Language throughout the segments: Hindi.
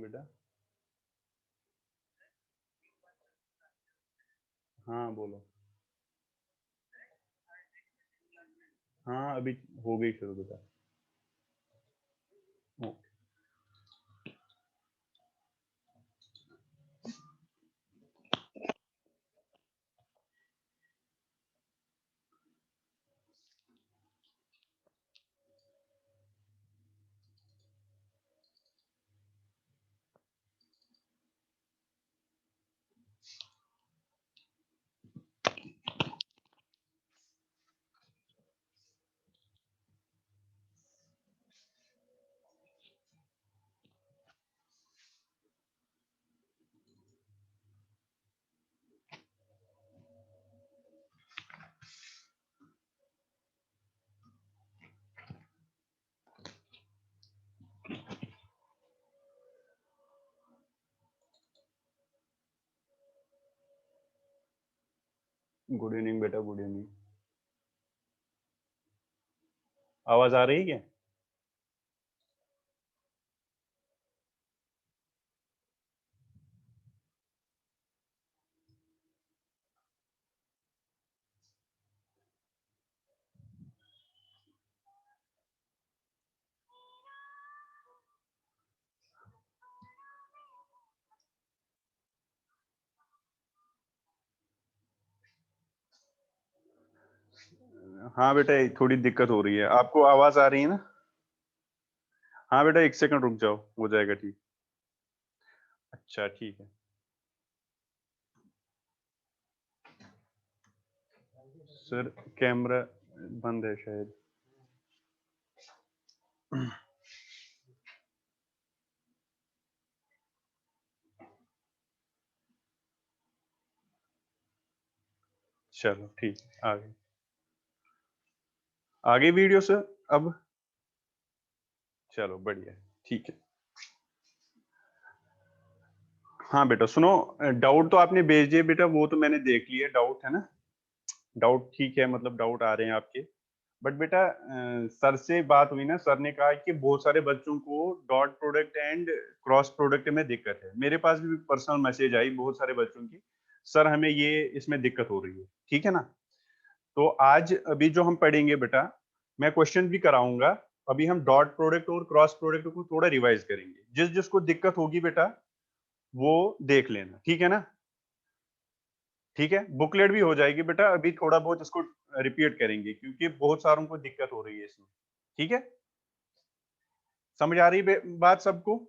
बेटा। हाँ बोलो। हाँ अभी हो गई शुरू बेटा। गुड इवनिंग बेटा, गुड इवनिंग। आवाज आ रही है? हाँ बेटा थोड़ी दिक्कत हो रही है। आपको आवाज आ रही है ना? हाँ बेटा 1 सेकंड रुक जाओ, हो जाएगा ठीक। अच्छा ठीक है सर, कैमरा बंद है शायद। चलो ठीक है, आगे वीडियो सर अब। चलो बढ़िया, ठीक है। हाँ बेटा सुनो, डाउट तो आपने भेज दिए बेटा, वो तो मैंने देख लिया। डाउट है ना? डाउट ठीक है, मतलब डाउट आ रहे हैं आपके। बट बेटा सर से बात हुई ना, सर ने कहा कि बहुत सारे बच्चों को dot product and cross product में दिक्कत है। मेरे पास भी पर्सनल मैसेज आई बहुत सारे बच्चों की, सर हमें ये इसमें दिक्कत हो रही है। ठीक है ना? तो आज अभी जो हम पढ़ेंगे बेटा, मैं क्वेश्चन भी कराऊंगा। अभी हम डॉट प्रोडक्ट और क्रॉस प्रोडक्ट को थोड़ा रिवाइज करेंगे। जिस जिसको दिक्कत होगी बेटा वो देख लेना, ठीक है ना? ठीक है, बुकलेट भी हो जाएगी बेटा। अभी थोड़ा बहुत इसको रिपीट करेंगे क्योंकि बहुत सारों को दिक्कत हो रही है इसमें। ठीक है, समझ आ रही बात सबको?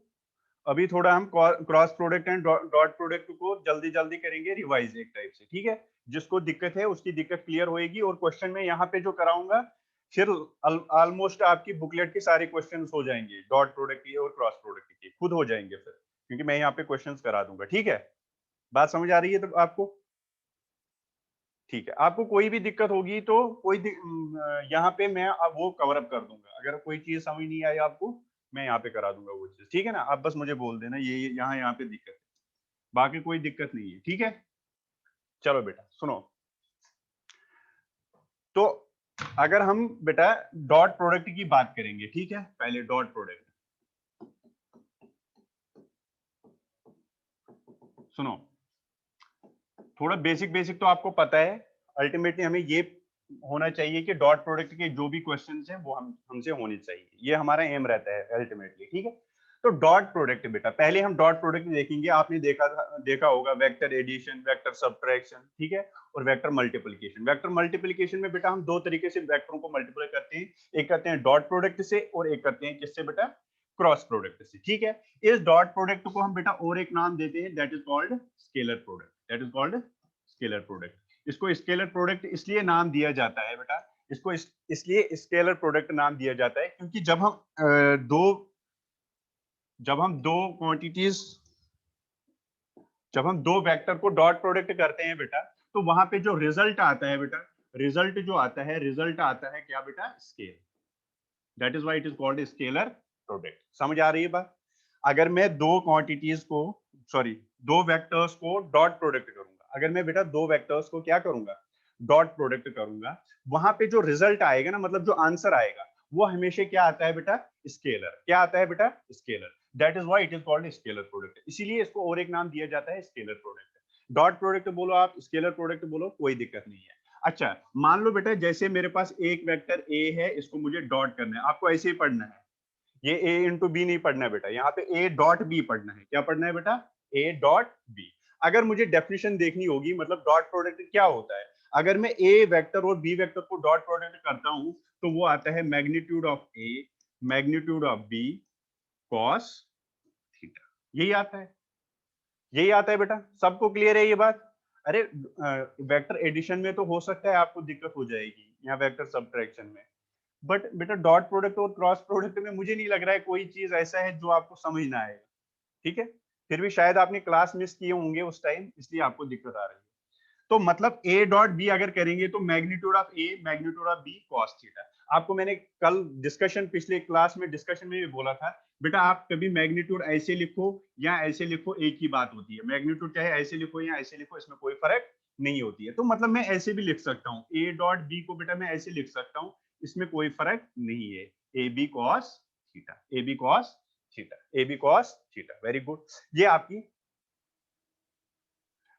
अभी थोड़ा हम cross product and dot product को जल्दी जल्दी करेंगे रिवाइज एक टाइप से। ठीक है, जिसको दिक्कत है उसकी दिक्कत क्लियर होएगी। और क्वेश्चन में यहाँ पे जो कराऊंगा, फिर ऑलमोस्ट आपकी बुकलेट के सारे क्वेश्चन हो जाएंगे डॉट प्रोडक्ट के और क्रॉस प्रोडक्ट के, खुद हो जाएंगे फिर, क्योंकि मैं यहाँ पे क्वेश्चन करा दूंगा। ठीक है, बात समझ आ रही है तो आपको? ठीक है, आपको कोई भी दिक्कत होगी तो यहाँ पे मैं अब वो कवर अप कर दूंगा। अगर कोई चीज समझ नहीं आई आपको, मैं यहाँ पे करा दूंगा वो चीज। ठीक है ना? आप बस मुझे बोल देना ये यहाँ पे दिक्कत है, बाकी कोई दिक्कत नहीं है। ठीक है, चलो बेटा सुनो। तो अगर हम बेटा डॉट प्रोडक्ट की बात करेंगे, ठीक है, पहले डॉट प्रोडक्ट सुनो। थोड़ा बेसिक बेसिक तो आपको पता है। अल्टीमेटली हमें ये होना चाहिए कि डॉट प्रोडक्ट के जो भी क्वेश्चंस हैं वो हमसे होने चाहिए। ये हमारा एम रहता है अल्टीमेटली। ठीक है, तो डॉट प्रोडक्ट बेटा, पहले हम डॉट प्रोडक्ट देखेंगे। आपने देखा होगा वेक्टर एडिशन, वेक्टर सब्ट्रैक्शन, ठीक है, और वेक्टर मल्टीप्लिकेशन। वेक्टर मल्टीप्लिकेशन में बेटा हम दो तरीके से वेक्टरों को मल्टीप्लाई करते हैं। एक करते हैं डॉट प्रोडक्ट से और एक करते हैं किससे बेटा? क्रॉस प्रोडक्ट से। ठीक है, इस डॉट प्रोडक्ट को हम बेटा और एक नाम देते हैं, that is called scalar product. That is called scalar product. इसको स्केलर प्रोडक्ट इसलिए नाम दिया जाता है बेटा, इसको इसलिए स्केलर प्रोडक्ट नाम दिया जाता है क्योंकि जब हम दो क्वांटिटीज जब हम दो वेक्टर को डॉट प्रोडक्ट करते हैं बेटा, तो वहां पे जो रिजल्ट आता है बेटा, रिजल्ट आता है क्या बेटा? Scale. That is why it is called scalar product. समझ आ रही है बात? अगर मैं दो वेक्टर्स को डॉट प्रोडक्ट करूंगा, अगर मैं बेटा दो वेक्टर्स को क्या करूंगा? डॉट प्रोडक्ट करूंगा, वहां पे जो रिजल्ट आएगा ना, मतलब जो आंसर आएगा, वो हमेशा क्या आता है बेटा? स्केलर। क्या आता है बेटा? Scalar. That is why it is called scalar product. इसीलिए इसको और एक नाम दिया जाता है स्केलर प्रोडक्ट। डॉट प्रोडक्ट बोलो आप, स्केलर प्रोडक्ट बोलो, कोई दिक्कत नहीं है। अच्छा मान लो बेटा जैसे मेरे पास एक वेक्टर ए है, इसको मुझे डॉट करना है, आपको ऐसे ही पढ़ना है, ये ए इंटू बी नहीं पढ़ना है बेटा, यहाँ पे ए डॉट बी पढ़ना है। क्या पढ़ना है बेटा? A dot B. अगर मुझे डेफिनेशन देखनी होगी मतलब डॉट प्रोडक्ट क्या होता है, अगर मैं ए वेक्टर और बी वेक्टर को डॉट प्रोडक्ट करता हूं तो वो आता है magnitude of A magnitude of B cos theta. यही आता है, यही आता है बेटा। सबको क्लियर है ये बात? अरे वेक्टर एडिशन में तो हो सकता है आपको दिक्कत हो जाएगी या वेक्टर सब्ट्रैक्शन में, बट बेटा डॉट प्रोडक्ट और क्रॉस प्रोडक्ट में मुझे नहीं लग रहा है कोई चीज ऐसा है जो आपको समझ ना आएगा। ठीक है, फिर भी शायद आपने क्लास मिस किए होंगे उस टाइम, इसलिए आपको दिक्कत आ रही है। तो मतलब ए डॉट बी अगर करेंगे तो magnitude of A magnitude of B cos theta. आपको मैंने कल डिस्कशन, पिछले क्लास में डिस्कशन में भी बोला था बेटा आप कभी मैग्नीट्यूड ऐसे लिखो या ऐसे लिखो एक ही बात होती है, मैग्नीट्यूड चाहे ऐसे लिखो या ऐसे लिखो इसमें कोई फर्क नहीं होती है। तो मतलब मैं ऐसे भी लिख सकता हूँ, ए डॉट बी को बेटा मैं ऐसे लिख सकता हूँ, इसमें कोई फर्क नहीं है। A B cos theta, A B cos theta, A B cos theta. Very good. ये आपकी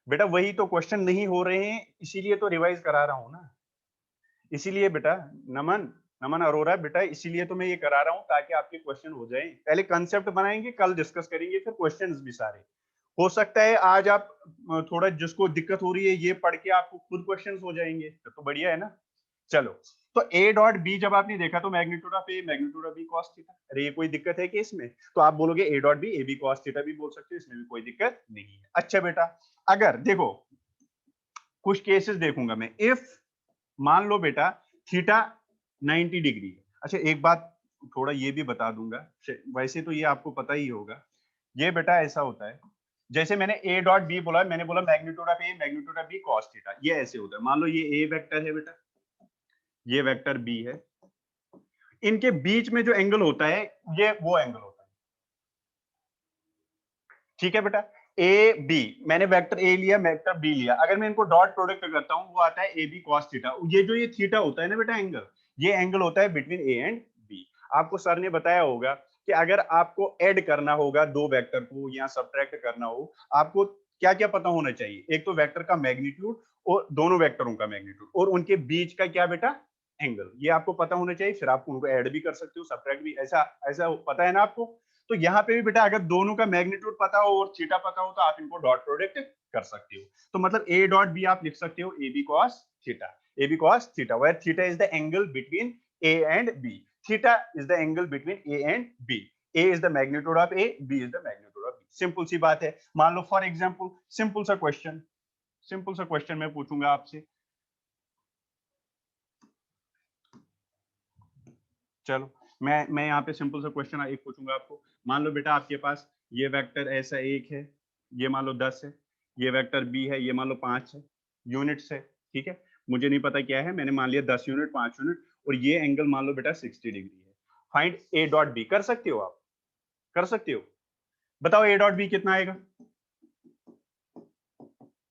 बेटा वही तो क्वेश्चन नहीं हो रहे हैं, इसीलिए तो रिवाइज करा रहा हूं ना। इसीलिए बेटा नमन नमन अरोरा बेटा, इसीलिए तो मैं ये करा रहा हूं ताकि आपके क्वेश्चन हो जाए। पहले कंसेप्ट बनाएंगे, कल डिस्कस करेंगे, फिर क्वेश्चंस भी सारे। हो सकता है आज आप थोड़ा जिसको दिक्कत हो रही है ये पढ़ के आपको खुद क्वेश्चंस हो जाएंगे, तो बढ़िया है ना। चलो, तो ए डॉट बी जब आपने देखा तो magnitude of A magnitude of B cos theta. अरे ये कोई दिक्कत है कि इसमें? तो आप बोलोगे A dot B A B cos theta भी बोल सकते हो, इसमें भी कोई दिक्कत नहीं है। अच्छा बेटा अगर देखो कुछ केसेस देखूंगा मैं, इफ मान लो बेटा थीटा 90 डिग्री है। अच्छा एक बात थोड़ा ये भी बता दूंगा, वैसे तो ये आपको पता ही होगा, ये बेटा ऐसा होता है जैसे मैंने ए डॉट बी बोला, मैंने बोला magnitude of A magnitude of B cos theta, ये ऐसे होता है। मान लो ये ए वेक्टर है बेटा, ये वेक्टर बी है, इनके बीच में जो एंगल होता है ये वो एंगल होता है। ठीक है बेटा, ए बी, मैंने वेक्टर ए लिया वेक्टर बी लिया, अगर मैं इनको डॉट प्रोडक्ट करता हूं वो आता है ए बी कॉस थीटा। ये जो ये थीटा होता है ना बेटा एंगल, ये एंगल होता है बिटवीन ए एंड बी। आपको सर ने बताया होगा कि अगर आपको ऐड करना होगा दो वेक्टर को या सब्ट्रैक्ट करना हो, आपको क्या क्या पता होना चाहिए? एक तो वेक्टर का मैग्नीट्यूड और दोनों वेक्टरों का मैग्नीट्यूड और उनके बीच का क्या बेटा एंगल, ये आपको पता होना चाहिए। फिर आप उनको ऐड भी कर सकते हो सब्ट्रैक्ट भी, ऐसा ऐसा पता है ना आपको। तो यहाँ पे भी बेटा अगर दोनों का मैग्नीट्यूड पता हो और थीटा पता हो तो आप इनको डॉट प्रोडक्ट कर सकते हो। तो मतलब ए डॉट बी आप लिख सकते हो A B cos theta, A B cos theta, where theta is the angle between A and B, theta is the angle between A and B, A is the magnitude of A, B is the magnitude of B. Simple सी बात है। मान लो फॉर एग्जांपल सिंपल सा क्वेश्चन मैं पूछूंगा आपसे। चलो मैं यहाँ पे सिंपल सा क्वेश्चन एक पूछूंगा आपको। मान लो बेटा आपके पास ये वेक्टर ऐसा एक है, ये मान लो 10 है, ये वेक्टर बी है, ये मान लो 5 है, यूनिट्स है। ठीक है, मुझे नहीं पता क्या है, मैंने मान लिया 10 यूनिट 5 यूनिट, और ये एंगल मान लो बेटा 60 डिग्री है। Find A dot B. कर सकते हो आप, कर सकते हो। बताओ ए डॉट बी कितना आएगा?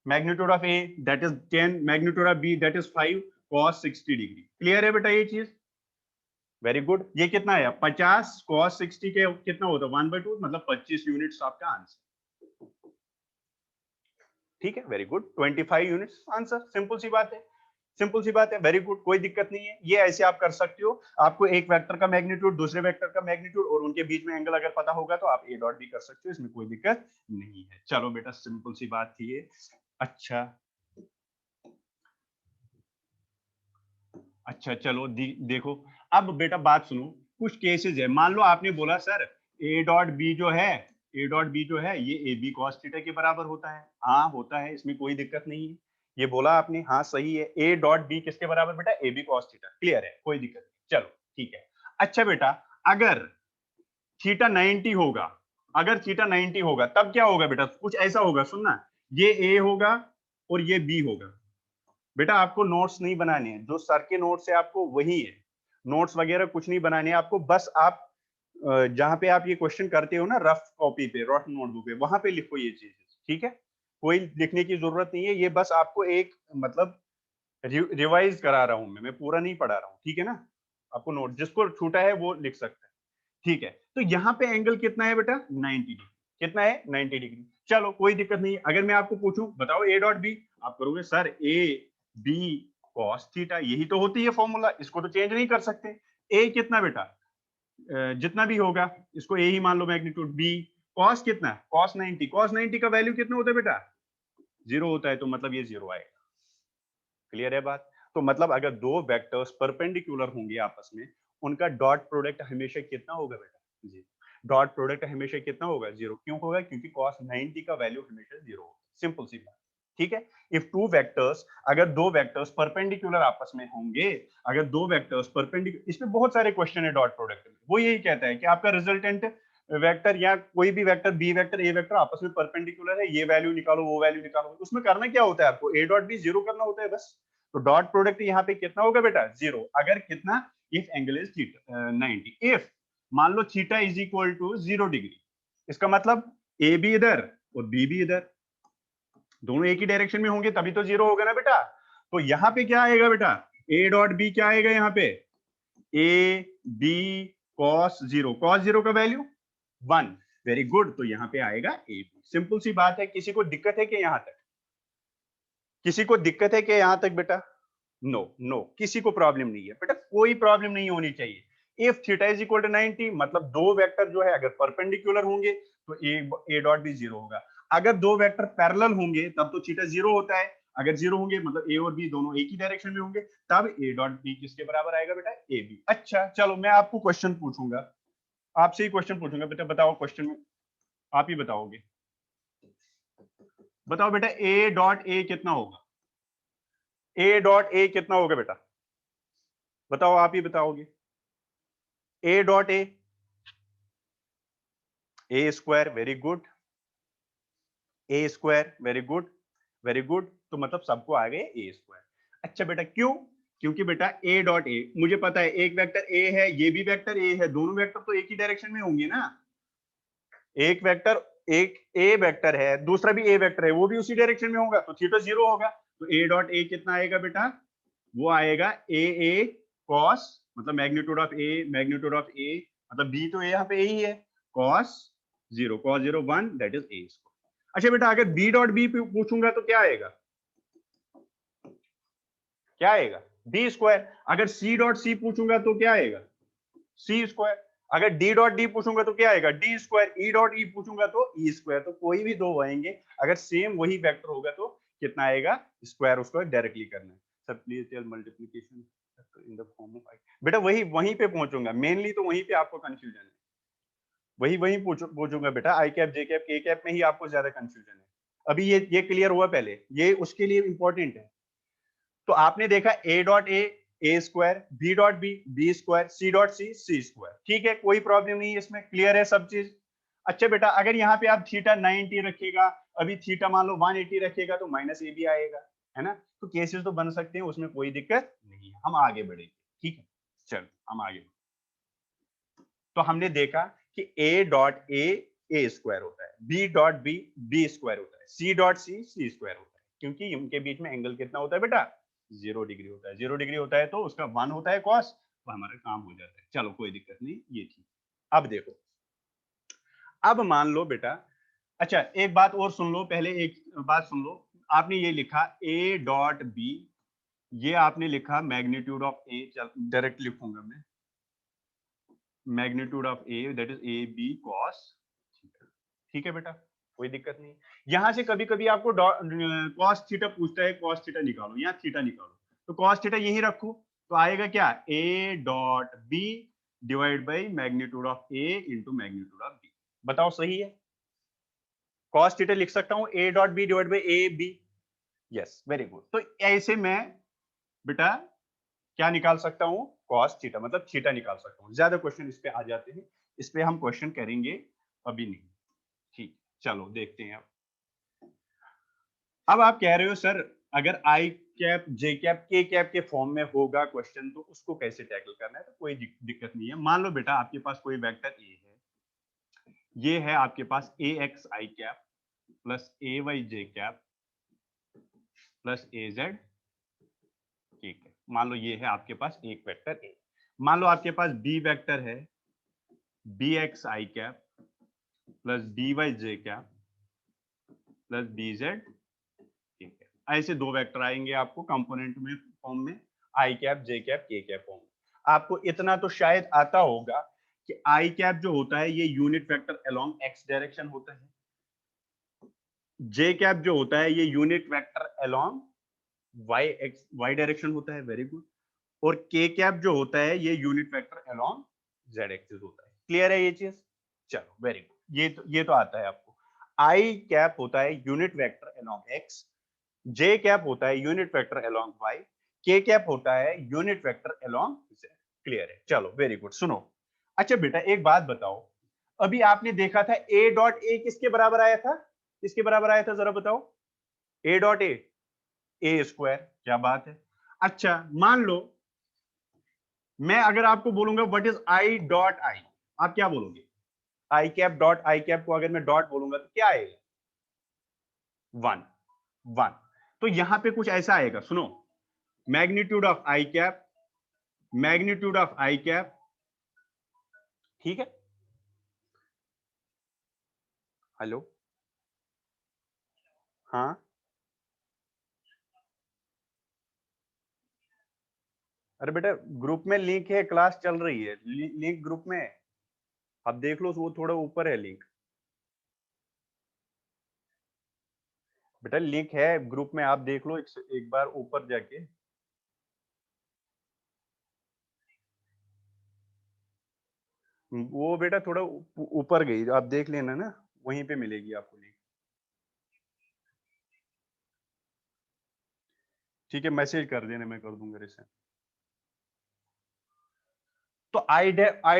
Magnitude of A that is 10, magnitude of B that is 5 cos 60 degree. Clear है बेटा ये चीज? Very good. ये कितना है? 50 cos 60 के कितना होता है? 1/2, मतलब 25 यूनिट्स आपका आंसर। ठीक है, very good, 25 units answer. Simple सी बात है, सिंपल सी बात है। वेरी गुड, कोई दिक्कत नहीं है। ये ऐसे आप कर सकते हो। आपको एक वेक्टर का मैग्नीट्यूड दूसरे वेक्टर का मैग्नीट्यूड और उनके बीच में एंगल अगर पता होगा तो आप ए डॉट भी कर सकते हो, इसमें कोई दिक्कत नहीं है। चलो बेटा सिंपल सी बात थी ये। अच्छा अच्छा चलो देखो, अब बेटा बात सुनो। कुछ केसेस है, मान लो आपने बोला सर ए डॉट बी जो है, ए डॉट बी जो है ये ए बी कॉस थीटा के बराबर होता है। हाँ होता है, इसमें कोई दिक्कत नहीं है। ये बोला आपने, हाँ सही है। ए डॉट बी किसके बराबर बेटा? A B cos theta. Clear है, कोई दिक्कत नहीं। चलो ठीक है। अच्छा बेटा अगर थीटा 90 होगा, अगर थीटा 90 होगा तब क्या होगा बेटा? कुछ ऐसा होगा, सुनना, ये ए होगा और ये बी होगा। बेटा आपको नोट्स नहीं बनाने हैं, जो सर के नोट्स है आपको वही है, नोट्स वगैरह कुछ नहीं बनाने हैं आपको। बस आप जहां पे आप ये क्वेश्चन करते हो ना रफ कॉपी पे, रफ नोटबुक पे, वहां पे लिखो ये चीजें। ठीक है, कोई लिखने की जरूरत नहीं है, ये बस आपको एक मतलब रिवाइज करा रहा हूं मैं पूरा नहीं पढ़ा रहा हूँ। ठीक है ना, आपको नोट जिसको छूटा है वो लिख सकता है। ठीक है, तो यहाँ पे एंगल कितना है बेटा 90 डिग्री, कितना है 90 डिग्री। चलो कोई दिक्कत नहीं है। अगर मैं आपको पूछूं बताओ ए डॉट बी, आप करोगे sir A B cos theta, यही तो होती है फॉर्मूला, इसको तो चेंज नहीं कर सकते। ए कितना बेटा जितना भी होगा इसको ए ही मान लो मैग्नीट्यूड, बी कॉस कितना कॉस 90, कॉस 90 का वैल्यू कितना होता है बेटा 0 होता है, तो मतलब ये 0 आएगा। क्लियर है बात? तो मतलब अगर दो वेक्टर्स परपेंडिकुलर होंगे आपस में, उनका डॉट प्रोडक्ट हमेशा कितना होगा बेटा जी, डॉट प्रोडक्ट हमेशा कितना होगा 0। क्यों होगा? क्योंकि cos 90 का वैल्यू हमेशा 0 होगा। सिंपल सी बात, ठीक है। इफ टू वेक्टर्स, अगर दो वेक्टर्स परपेंडिकुलर आपस में होंगे, अगर दो वेक्टर्स परपेंडिकुलर, इसमें बहुत सारे क्वेश्चन है डॉट प्रोडक्ट में, वो यही कहता है कि आपका रिजल्टेंट वेक्टर या कोई भी vector B vector A vector आपस में परपेंडिकुलर है, ये वैल्यू निकालो वो वैल्यू निकालो, उसमें करना क्या होता है आपको, ए डॉट बी 0 करना होता है बस। तो डॉट प्रोडक्ट यहाँ पे कितना होगा बेटा 0, अगर कितना if angle is theta 90, if मान लो theta is equal to 0 degree, इसका मतलब ए भी इधर और बी भी इधर, दोनों एक ही डायरेक्शन में होंगे तभी तो 0 होगा ना बेटा। तो यहाँ पे क्या आएगा बेटा ए डॉट बी क्या आएगा यहाँ पे ए बी कॉस 0, कॉस 0 का वैल्यू 1, वेरी गुड, तो यहाँ पे आएगा ए बी। सिंपल सी बात है। किसी को दिक्कत है कि यहाँ तक, किसी को दिक्कत है कि यहां तक बेटा? नो नो, किसी को प्रॉब्लम नहीं है बेटा, कोई प्रॉब्लम नहीं होनी चाहिए। If theta is equal to 90, मतलब दो वेक्टर जो है अगर परपेंडिकुलर होंगे तो ए डॉट भी 0 होगा। अगर दो वेक्टर पैरेलल होंगे तब तो थीटा 0 होता है, अगर 0 होंगे मतलब ए और बी दोनों एक ही डायरेक्शन में होंगे, तब ए डॉट बी किसके बराबर आएगा बेटा ए बी। अच्छा चलो मैं आपको क्वेश्चन पूछूंगा, आपसे ही क्वेश्चन पूछूंगा बेटा, बताओ क्वेश्चन में आप ही बताओगे, बताओ बेटा ए डॉट ए कितना होगा, ए डॉट ए कितना होगा बेटा, बताओ आप ही बताओगे। ए dot A square, very good, A square, very good very good, तो मतलब सबको आ गए ए स्क्वायर। अच्छा बेटा क्यों? क्योंकि बेटा ए डॉट ए मुझे पता है, एक वेक्टर ए है ये भी वेक्टर ए है, दोनों वेक्टर तो एक ही डायरेक्शन में होंगे ना। एक वेक्टर, एक ए वेक्टर है दूसरा भी ए वेक्टर है, वो भी उसी डायरेक्शन में होगा, तो थीटा 0 होगा। तो ए डॉट ए कितना आएगा बेटा, वो आएगा ए कॉस, मतलब magnitude of A, magnitude of A मतलब बी तो यहाँ पे यही है, cos 0, cos 0 1, that is A square. अच्छा बेटा अगर बी डॉट बी पूछूंगा तो क्या आएगा, क्या आएगा बी स्क्वायर। अगर सी डॉट सी पूछूंगा तो क्या आएगा सी स्क्वायर। अगर डी डॉट डी पूछूंगा तो क्या आएगा D square. E dot E पूछूंगा तो ई स्क्वायर। तो कोई भी दो आएंगे अगर सेम वही वेक्टर होगा तो कितना आएगा स्क्वायर, उसको डायरेक्टली करना है। Sir please tell multiplication in the form of I, बेटा वही वहीं पे पहुंचूंगा, मेनली तो वहीं पे आपको कंफ्यूजन है, वही वही पूछूंगा बेटा, आई कैप जे कैप के कैप में ही आपको ज्यादा कंफ्यूजन है। अभी ये क्लियर हुआ पहले, ये उसके लिए इंपॉर्टेंट है। तो आपने देखा A dot A square, B dot B square, C dot C square, ठीक है कोई प्रॉब्लम नहीं है इसमें, क्लियर है सब चीज। अच्छा बेटा अगर यहाँ पे आप थीटा 90 रखेगा, अभी थीटा मान लो 180 रखेगा तो माइनस ए भी आएगा, है ना। तो केसेस तो बन सकते हैं, उसमें कोई दिक्कत नहीं है, हम आगे बढ़ेंगे, ठीक है। चलो हम आगे, तो हमने देखा कि ए डॉट ए स्क्वायर होता है, बी डॉट बी स्क्वायर होता है, सी डॉट सी स्क्वायर होता है, क्योंकि इनके बीच में एंगल कितना होता है बेटा 0 डिग्री होता है। 0 डिग्री होता है तो उसका 1 होता है कॉस, तो हमारा काम हो जाता है। चलो कोई दिक्कत नहीं, ये ठीक। अब देखो, अब मान लो बेटा, अच्छा एक बात और सुन लो, पहले एक बात सुन लो, आपने ये लिखा ए डॉट बी, ये आपने लिखा मैग्नीट्यूड ऑफ ए, डायरेक्ट लिखूंगा मैं, magnitude of A that is A B cos, ठीक है बेटा कोई दिक्कत नहीं। यहां से कभी कभी आपको कॉस थीटा पूछता है, कॉस थीटा निकालो, यहाँ थीटा निकालो, तो कॉस थीटा यही रखो, तो आएगा क्या A dot B divide by magnitude of A into magnitude of B. बताओ सही है? कॉस थीटा लिख सकता हूं A dot B divide by A B, yes very good. तो ऐसे मैं बेटा क्या निकाल सकता हूं कॉस थीटा, मतलब थीटा निकाल सकता हूं। ज्यादा क्वेश्चन इस पे आ जाते हैं, इस पे हम क्वेश्चन करेंगे अभी नहीं, ठीक। चलो देखते हैं। अब आप कह रहे हो सर अगर आई कैप जे कैप के कैप के फॉर्म में होगा क्वेश्चन तो उसको कैसे टैकल करना है, तो कोई दिक्कत नहीं है। मान लो बेटा आपके पास कोई वेक्टर ए है, ये है आपके पास ए X I cap plus A Y J cap plus A Z, ठीक है। मान लो ये है आपके पास एक वेक्टर ए। मान लो आपके पास बी वेक्टर है, B X I cap plus D Y J cap plus B Z K cap. ऐसे दो वेक्टर आएंगे आपको कंपोनेंट में फॉर्म में, आई कैप जे कैप के कैप फॉर्म में। आपको इतना तो शायद आता होगा कि आई कैप जो होता है ये unit vector along X direction होता है, जे कैप जो होता है ये unit vector along Y direction होता है। Very good. और के कैप जो होता है ये unit vector along Z axis होता है। क्लियर है ये चीज? चलो वेरी गुड, ये तो आता है आपको। आई कैप होता है यूनिट वेक्टर अलोंग एक्स, जे कैप होता है यूनिट वेक्टर अलोंग वाई, के कैप होता है unit vector along Z. Clear है? चलो वेरी गुड। सुनो, अच्छा बेटा एक बात बताओ, अभी आपने देखा था ए डॉट ए किसके बराबर आया था? किसके बराबर आया था जरा बताओ? A dot A square. क्या बात है। अच्छा मान लो मैं अगर आपको बोलूंगा व्हाट इज आई डॉट आई, आप क्या बोलोगे? आई कैप डॉट आई कैप को अगर मैं डॉट बोलूंगा तो क्या आएगा? वन। वन। तो यहां पे कुछ ऐसा आएगा, सुनो, magnitude of I cap, magnitude of I cap, ठीक है? हेलो, हाँ, अरे बेटा ग्रुप में लिंक है, क्लास चल रही है, लिंक ग्रुप में है, आप देख लो, वो थोड़ा ऊपर है लिंक। बेटा लिंक है ग्रुप में, आप देख लो एक बार ऊपर जाके। वो बेटा थोड़ा ऊपर गई, आप देख लेना ना, वहीं पे मिलेगी आपको लिंक। ठीक है, मैसेज कर देना, मैं कर दूंगा रिसेंड। तो आई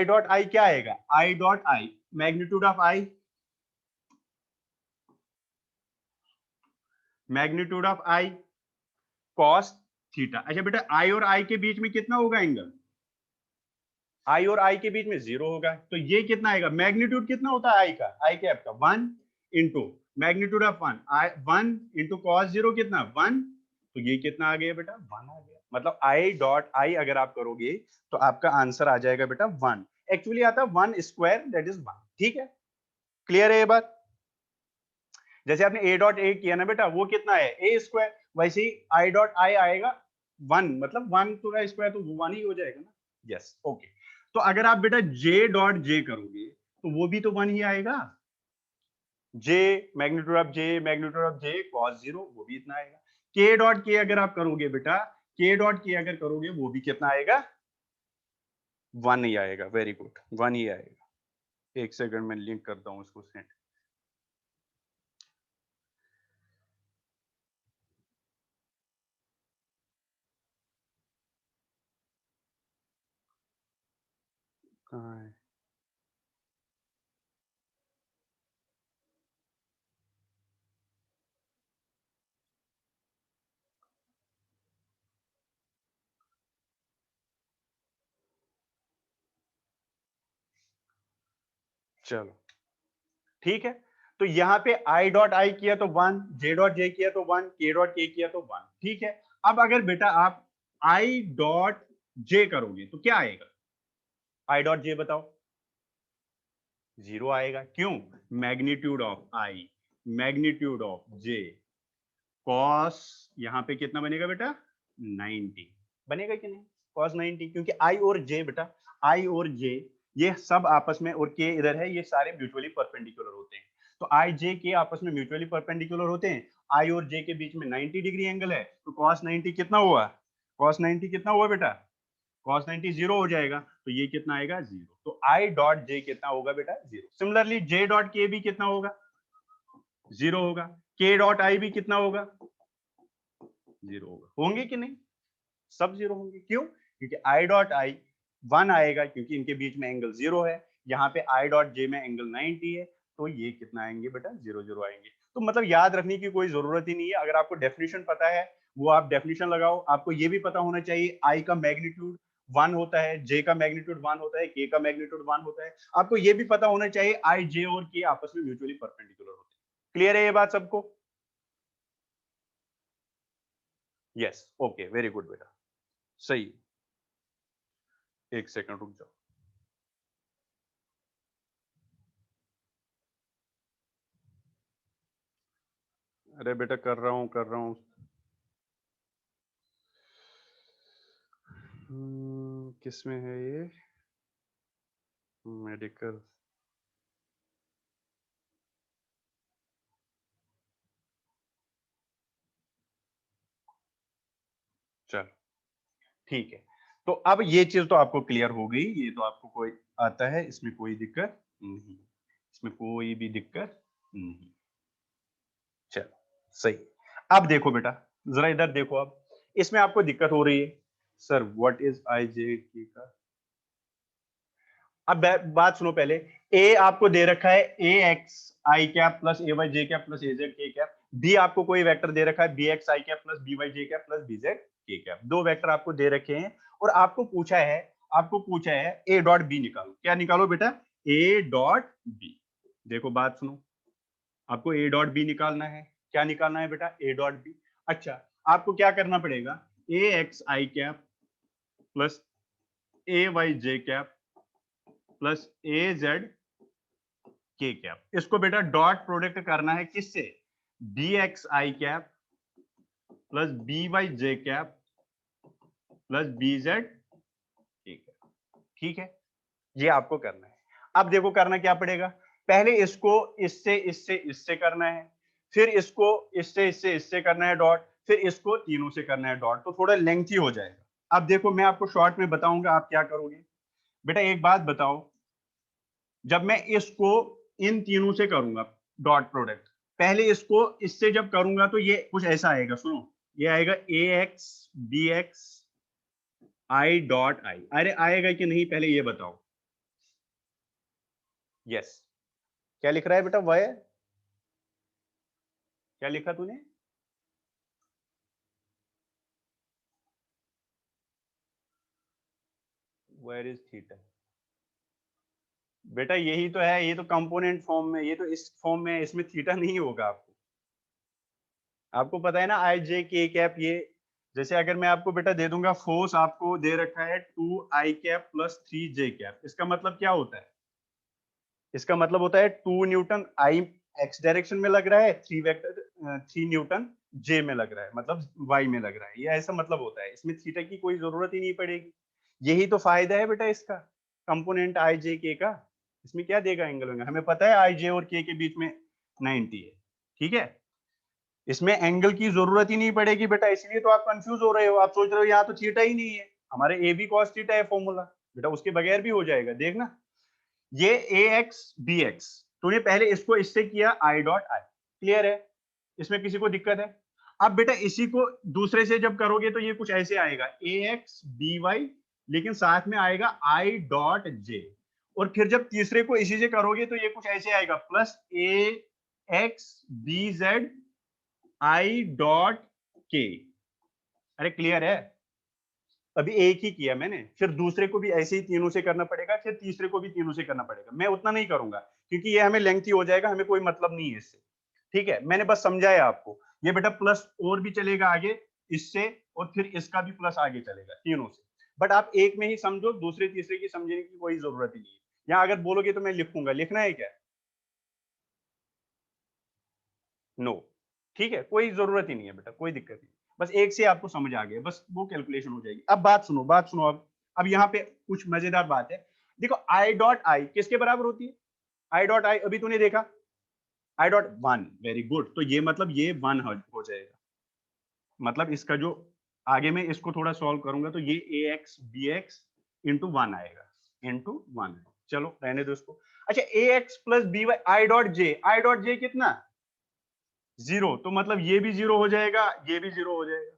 डॉट आई क्या आएगा? आई dot I magnitude of I, magnitude of I cos theta. अच्छा बेटा आई और आई के बीच में कितना होगा एंगल? आई और आई के बीच में जीरो होगा, तो ये कितना आएगा? मैग्नीट्यूड कितना होता है आई का, आई कैप का? One into magnitude of one, one into cos zero कितना? वन। तो ये कितना आ गया बेटा? वन आ गया। मतलब आई डॉट आई अगर आप करोगे तो आपका आंसर आ जाएगा बेटा वन। एक्चुअली आता है one square that is one. ठीक है, क्लियर है ये बात? जैसे आपने ए डॉट ए किया ना बेटा, वो कितना है? ए स्क्वायर। वैसे ही आई डॉट आई आएगा वन, मतलब वन पूरा स्क्वायर तो वन ही हो जाएगा ना। Yes okay. तो अगर आप बेटा जे डॉट जे करोगे तो वो भी तो वन ही आएगा। J magnitude of J, magnitude of J cos zero, वो भी इतना आएगा। के डॉट के अगर आप करोगे बेटा, के डॉट के अगर करोगे वो भी कितना आएगा? वन ही आएगा। वेरी गुड, वन ही आएगा। एक सेकंड में लिंक करता हूँ उसको सेंड। कहाँ है? चलो ठीक है। तो यहाँ पे आई डॉट आई किया तो वन, जे डॉट जे किया तो वन, के डॉट के किया तो वन। ठीक है। अब अगर बेटा आप आई डॉट जे करोगे तो क्या आएगा? आई डॉट जे बताओ। जीरो आएगा। क्यों? Magnitude of I, magnitude of J cos, यहाँ पे कितना बनेगा बेटा? 90 बनेगा कि नहीं? कॉस 90, क्योंकि आई और जे बेटा, आई और जे ये सब आपस में, और के इधर है, ये सारे म्यूचुअली परपेंडिकुलर होते हैं। तो आई जे के आपस में म्यूचुअली परपेंडिकुलर होते हैं। आई और जे के बीच में 90 डिग्री एंगल है, तो कॉस 90 कितना हुआ? कॉस 90 कितना हुआ बेटा? कॉस 90 जीरो हो जाएगा, तो ये कितना आएगा? जीरो। तो आई डॉट जे कितना होगा बेटा? जीरो। सिमिलरली जे डॉट के भी कितना होगा? जीरो होगा। के डॉट आई भी कितना होगा? जीरो होगा। होंगे कि नहीं? सब जीरो होंगे। क्यों? क्योंकि आई डॉट आई वन आएगा, क्योंकि इनके बीच में एंगल जीरो है। यहाँ पे आई डॉट जे में एंगल 90 है, तो ये कितना आएंगे बेटा? जीरो जीरो आएंगे। तो मतलब याद रखने की कोई जरूरत ही नहीं है। अगर आपको डेफिनेशन पता है वो आप डेफिनेशन लगाओ। आपको ये भी पता होना चाहिए आई का मैग्नीट्यूड वन होता है, जे का मैग्नीट्यूड वन होता है, के का मैग्नीट्यूड वन होता है। आपको ये भी पता होना चाहिए आई जे और के आपस में म्यूचुअली परपेंडिकुलर होते हैं। क्लियर है ये बात सबको? यस ओके, वेरी गुड बेटा, सही। एक सेकंड रुक जाओ। अरे बेटा कर रहा हूँ कर रहा हूँ। किसमें है ये? मेडिकल। चल ठीक है। तो अब ये चीज तो आपको क्लियर हो गई, ये तो आपको कोई आता है, इसमें कोई दिक्कत नहीं, इसमें कोई भी दिक्कत नहीं। चल सही। अब देखो बेटा, जरा इधर देखो, अब इसमें आपको दिक्कत हो रही है, सर व्हाट इज आई जे के का। अब बात सुनो पहले, ए आपको दे रखा है ए X I cap plus A Y J cap plus A Z K cap. B आपको कोई वेक्टर दे रखा है B X I cap plus B Y J cap plus B Z K cap. दो वेक्टर आपको दे रखे हैं और आपको पूछा है ए डॉट बी निकालो। क्या निकालो बेटा? A dot B. देखो बात सुनो, आपको ए डॉट बी निकालना है। क्या निकालना है बेटा? A dot B. अच्छा, आपको क्या करना पड़ेगा? A X I cap plus A Y J cap plus A Z K cap. इसको बेटा डॉट प्रोडक्ट करना है किससे? B X I cap plus B Y J cap plus B Z K cap. ठीक है, ये आपको करना है। अब देखो करना क्या पड़ेगा, पहले इसको इससे इससे इससे करना है, फिर इसको इससे इससे इससे करना है डॉट, फिर इसको तीनों से करना है डॉट, तो थोड़ा लेंथी हो जाएगा। अब देखो मैं आपको शॉर्ट में बताऊंगा आप क्या करोगे। बेटा एक बात बताओ, जब मैं इसको इन तीनों से करूंगा डॉट प्रोडक्ट, पहले इसको इससे जब करूंगा तो ये कुछ ऐसा आएगा, सुनो ये आएगा A X B X I dot I. अरे आएगा कि नहीं पहले ये बताओ। यस। क्या लिख रहा है बेटा? वाई। क्या लिखा तूने? Where is theta? बेटा यही तो है, ये तो कंपोनेंट फॉर्म में, ये तो इस फॉर्म में है, इसमें थीटा नहीं होगा। आपको आपको पता है ना आई जे के कैप ये। जैसे अगर मैं आपको बेटा दे दूंगा फोर्स आपको दे रखा है 2 आई कैप प्लस 3 जे कैप, इसका मतलब क्या होता है? इसका मतलब होता है 2 न्यूटन आई एक्स डायरेक्शन में लग रहा है, 3 न्यूटन जे में लग रहा है, मतलब वाई में लग रहा है, ये ऐसा मतलब होता है। इसमें थीटा की कोई जरूरत ही नहीं पड़ेगी। यही तो फायदा है बेटा इसका, कंपोनेंट आई जे के का। इसमें क्या देगा एंगल होगा, हमें पता है आई जे और के बीच में 90 है। ठीक है, इसमें एंगल की जरूरत ही नहीं पड़ेगी बेटा, इसलिए तो आप कंफ्यूज हो रहे हो, आप सोच रहे हो यहाँ तो थीटा ही नहीं है, हमारे ए बी कॉस थीटा है फॉर्मूला। बेटा उसके बगैर भी हो जाएगा, देखना। ये ए एक्स बी एक्स, तूने पहले इसको इससे किया आई डॉट आई, क्लियर है? इसमें किसी को दिक्कत है? अब बेटा इसी को दूसरे से जब करोगे तो ये कुछ ऐसे आएगा ए एक्स बी वाई, लेकिन साथ में आएगा आई डॉट जे। और फिर जब तीसरे को इसी से करोगे तो ये कुछ ऐसे आएगा plus A X B Z I dot K. अरे क्लियर है? अभी एक ही किया मैंने, फिर दूसरे को भी ऐसे ही तीनों से करना पड़ेगा, फिर तीसरे को भी तीनों से करना पड़ेगा। मैं उतना नहीं करूंगा क्योंकि ये हमें लेंथी हो जाएगा, हमें कोई मतलब नहीं है इससे। ठीक है, मैंने बस समझाया आपको। ये बेटा प्लस और भी चलेगा आगे इससे, और फिर इसका भी प्लस आगे चलेगा तीनों से। बट आप एक में ही समझो, दूसरे तीसरे की समझने की कोई जरूरत ही नहीं है। यहाँ अगर बोलोगे तो मैं लिखूंगा, लिखना है क्या? नो। ठीक है, कोई जरूरत ही नहीं है बेटा, कोई दिक्कत नहीं। बस एक से आपको समझ आ गया, बस वो कैलकुलेशन हो जाएगी। अब बात सुनो, बात सुनो। अब यहाँ पे कुछ मजेदार बात है। देखो आई डॉट आई किसके बराबर होती है? आई डॉट आई अभी तूने देखा, I dot one. Very good, तो ये मतलब ये वन हो जाएगा। मतलब इसका जो आगे में इसको थोड़ा सॉल्व करूंगा तो ये A X B X into one आएगा, इंटू वन। चलो रहने दो इसको। अच्छा A X plus B Y I dot J, I dot J कितना? जीरो, तो मतलब ये भी जीरो हो जाएगा, ये भी जीरो हो जाएगा।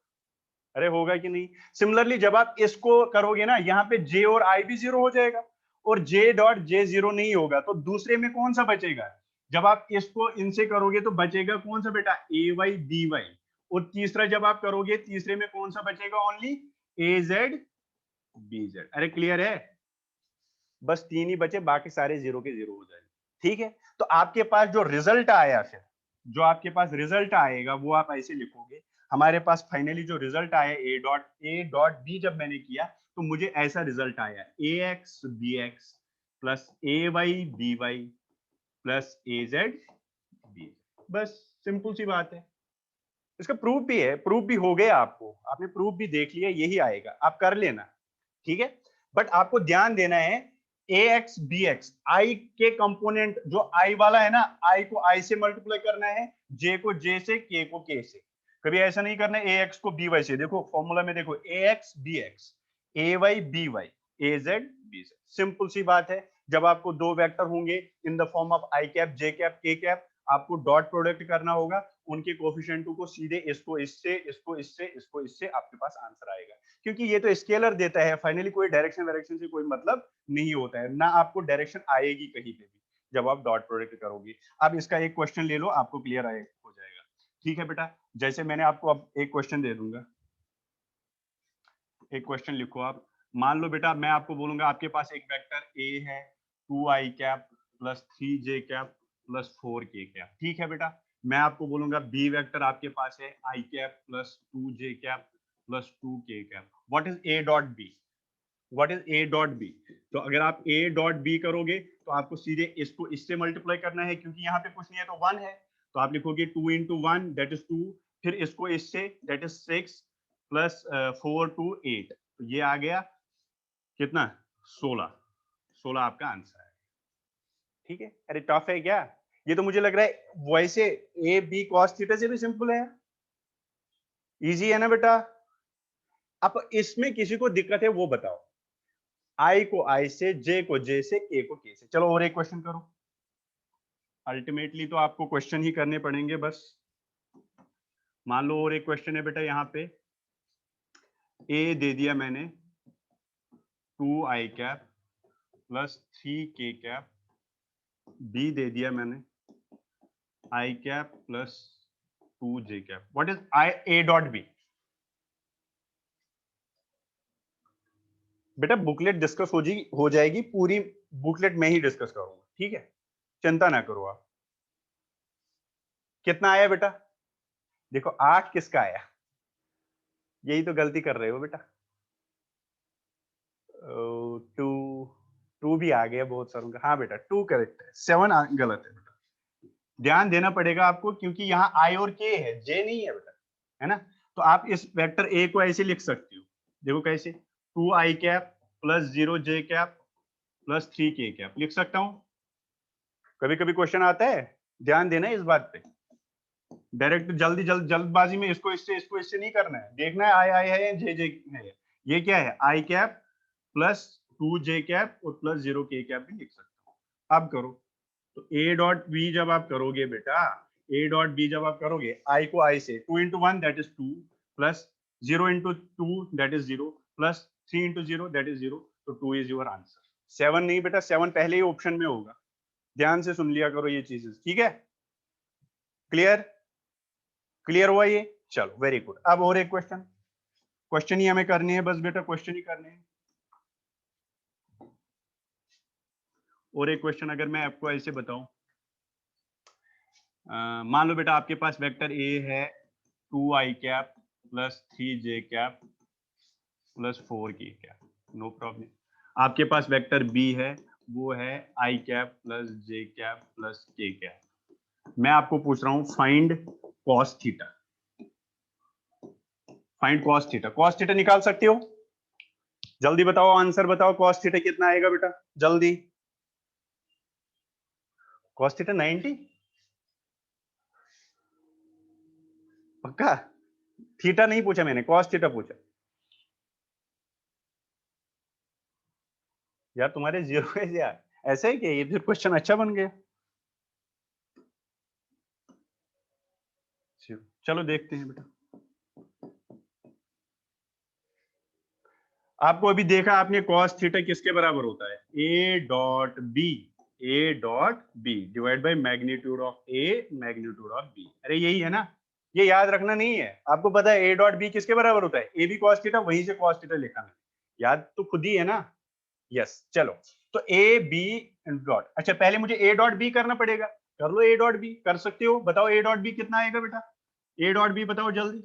अरे होगा कि नहीं? सिमिलरली जब आप इसको करोगे ना, यहाँ पे जे और आई भी जीरो हो जाएगा, और जे डॉट जे जीरो नहीं होगा तो दूसरे में कौन सा बचेगा? जब आप इसको इनसे करोगे तो बचेगा कौन सा बेटा? ए वाई बी वाई। और तीसरा जब आप करोगे, तीसरे में कौन सा बचेगा? ओनली ए जेड बी जेड। अरे क्लियर है? बस तीन ही बचे, बाकी सारे जीरो के जीरो हो जाएंगे। ठीक है, तो आपके पास जो रिजल्ट आया, फिर जो आपके पास रिजल्ट आएगा वो आप ऐसे लिखोगे। हमारे पास फाइनली जो रिजल्ट आया ए डॉट बी जब मैंने किया तो मुझे ऐसा रिजल्ट आया ए X B x plus A Y B Y plus A Z B. बस सिंपल सी बात है। इसका प्रूफ भी है, प्रूफ भी हो गया, आपको आपने प्रूफ भी देख लिया, यही आएगा, आप कर लेना, ठीक है। बट आपको ध्यान देना है ax bx i के कंपोनेंट जो i वाला है ना, i को i से मल्टीप्लाई करना है, j को j से, k को k से। कभी ऐसा नहीं करना है ax को by से। देखो फॉर्मूला में देखो ax bx ay by az bz, simple सी बात है। जब आपको दो वेक्टर होंगे in the form of i cap j cap k cap, आपको डॉट प्रोडक्ट करना होगा, उनके कोफिशिएंटों को सीधे इसको इससे, इसको इससे, इसको इससे, आपके पास आंसर आएगा। क्योंकि ये तो स्केलर देता है, फाइनली कोई डायरेक्शन वायरेक्शन से कोई मतलब नहीं होता है, ना आपको डायरेक्शन आएगी कहीं पे भी जब आप डॉट प्रोडक्ट करोगे। अब इसका एक क्वेश्चन ले लो, आपको क्लियर हो जाएगा। ठीक है बेटा, जैसे मैंने आपको अब एक क्वेश्चन दे दूंगा, एक क्वेश्चन लिखो आप। मान लो बेटा मैं आपको बोलूंगा आपके पास एक वेक्टर ए है 2i cap plus 3j cap plus 4k cap, ठीक है बेटा। मैं आपको बोलूंगा बी वेक्टर आपके पास है i cap plus 2j cap plus 2k cap. What is a dot B? What is a dot B? तो अगर आप a डॉट बी करोगे तो आपको सीधे इसको इससे मल्टीप्लाई करना है, क्योंकि यहाँ पे कुछ नहीं है तो 1 है, तो आप लिखोगे 2 इंटू 1 दैट इज 2, फिर इसको इससे दैट इज 6 प्लस 4 टू 8, तो ये आ गया कितना? 16। 16 आपका आंसर है, ठीक है। अरे टफ है क्या? ये तो मुझे लग रहा है वैसे ए बी कॉस थीटा से भी सिंपल है, इजी है ना बेटा। अब इसमें किसी को दिक्कत है वो बताओ, आई को आई से, जे को जे से, के को के से। चलो और एक क्वेश्चन करो, अल्टीमेटली तो आपको क्वेश्चन ही करने पड़ेंगे बस। मान लो और एक क्वेश्चन है बेटा, यहाँ पे ए दे दिया मैंने 2i cap plus 3k cap, B दे दिया मैंने i cap plus 2j cap. What is I A dot B? बेटा बुकलेट डिस्कस हो जाएगी, पूरी बुकलेट में ही डिस्कस करूंगा, ठीक है, चिंता ना करो आप। कितना आया बेटा? देखो 8 किसका आया? यही तो गलती कर रहे हो बेटा। 2 2 भी आ गया बहुत सारों का। हाँ बेटा 2 करेक्ट है, 7 गलत है बेटा। ध्यान देना पड़ेगा आपको, क्योंकि यहाँ आई और के है, जे नहीं है बेटा, है ना। तो आप इस वेक्टर ए को ऐसे लिख सकते हो, देखो कैसे, 2i cap plus 0j cap plus 3k cap लिख सकता हूं। कभी कभी क्वेश्चन आता है, ध्यान देना इस बात पे। डायरेक्ट जल्दबाजी में इसको इससे नहीं करना है, देखना है आई है या जे है। ये क्या है? आई कैप प्लस 2j कैप और प्लस 0k कैप भी लिख सकता हूं। अब करो तो a डॉट बी जब आप करोगे बेटा, a डॉट बी जब आप करोगे, i को i से, 2 into 1 that is 2 plus 0 into 2 that is 0 plus 3 into 0 that is 0, तो 2 इज योर आंसर। 7 नहीं बेटा, 7 पहले ही ऑप्शन में होगा, ध्यान से सुन लिया करो ये चीजें, ठीक है। क्लियर? क्लियर हुआ ये? चलो वेरी गुड। अब और एक क्वेश्चन, क्वेश्चन ही हमें करने हैं बस बेटा, क्वेश्चन ही करने हैं। और एक क्वेश्चन अगर मैं आपको ऐसे बताऊं, मान लो बेटा आपके पास वेक्टर ए है 2i cap plus 3j cap plus 4k cap, no problem. आपके पास वेक्टर बी है, वो है i cap plus j cap plus k cap. मैं आपको पूछ रहा हूं find cos theta. Find cos theta. Cos theta निकाल सकते हो? जल्दी बताओ, आंसर बताओ, कॉस थीटा कितना आएगा बेटा जल्दी? कॉस थीटा 90 पक्का? थीटा नहीं पूछा मैंने, कॉस थीटा पूछा। यार तुम्हारे जीरो है यार, ऐसा है कि ये फिर क्वेश्चन अच्छा बन गया। चलो देखते हैं बेटा। आपको अभी देखा आपने कॉस थीटा किसके बराबर होता है? A dot B, A dot B divide by magnitude of A magnitude of B. अरे यही है ना, ये याद रखना नहीं है, आपको पता है ए डॉट बी किसके बराबर होता है? ए बी कॉस थीटा, वहीं से कॉस थीटा लिखा है, याद तो खुद ही है ना। यस चलो, तो ए बी डॉट, अच्छा पहले मुझे ए डॉट बी करना पड़ेगा, कर लो ए डॉट बी, कर सकते हो। बताओ ए डॉट बी कितना आएगा बेटा? ए डॉट बी बताओ जल्दी,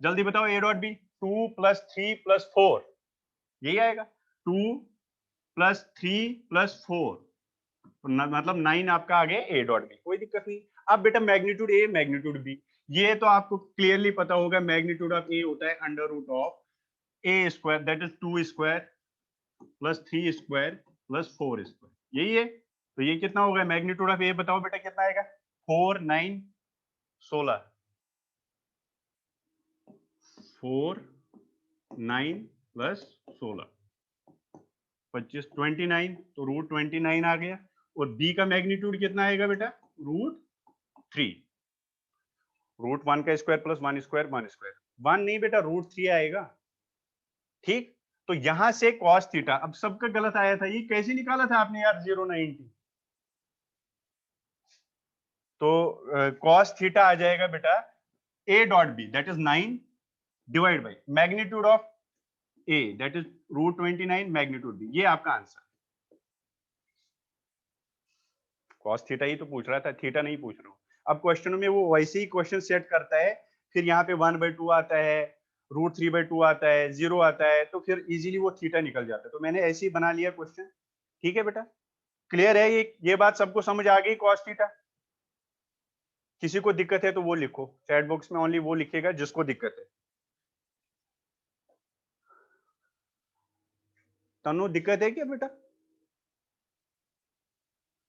जल्दी बताओ A dot B. 2 plus 3 plus 4, यही आएगा। 2 प्लस 3 प्लस 4, मतलब 9 आपका आ गया ए डॉट बी, कोई दिक्कत नहीं। अब बेटा मैग्नीट्यूड ए मैग्नीट्यूड बी, ये तो आपको क्लियरली पता होगा, मैग्नीट्यूड ऑफ ए होता है under root of A square that is 2 square plus 3 square plus 4 square, यही है। तो ये कितना होगा मैग्नीट्यूड ऑफ ए, बताओ बेटा कितना आएगा? 4 9 16, 4 9 प्लस 16 25 29, तो रूट 29 आ गया। और बी का मैग्नीट्यूड कितना आएगा बेटा? रूट 3, रूट 1 का स्क्वायर प्लस 1 स्क्वायर 1 स्क्वायर, 1 नहीं बेटा रूट 3 आएगा। ठीक, तो यहां से cos थीटा, अब सबका गलत आया था, ये कैसे निकाला था आपने यार 090? तो cos थीटा आ जाएगा बेटा a dot B that is 9 divide by magnitude of a that is root 29 magnitude b, ये आपका आंसर। cos थीटा ही तो पूछ रहा था, थीटा नहीं पूछ रहा हूं। अब क्वेश्चनों में वो वैसे ही क्वेश्चन सेट करता है, फिर यहाँ पे 1/2 आता है, रूट 3/2 आता है, 0 आता है, तो फिर इजीली वो थीटा निकल जाता है। तो मैंने ऐसे ही बना लिया क्वेश्चन। ठीक है बेटा, क्लियर है ये बात सबको समझ आ गई cos थीटा? किसी को दिक्कत है तो वो लिखो चैट बॉक्स में, ओनली वो लिखेगा जिसको दिक्कत है। तनु दिक्कत है क्या बेटा?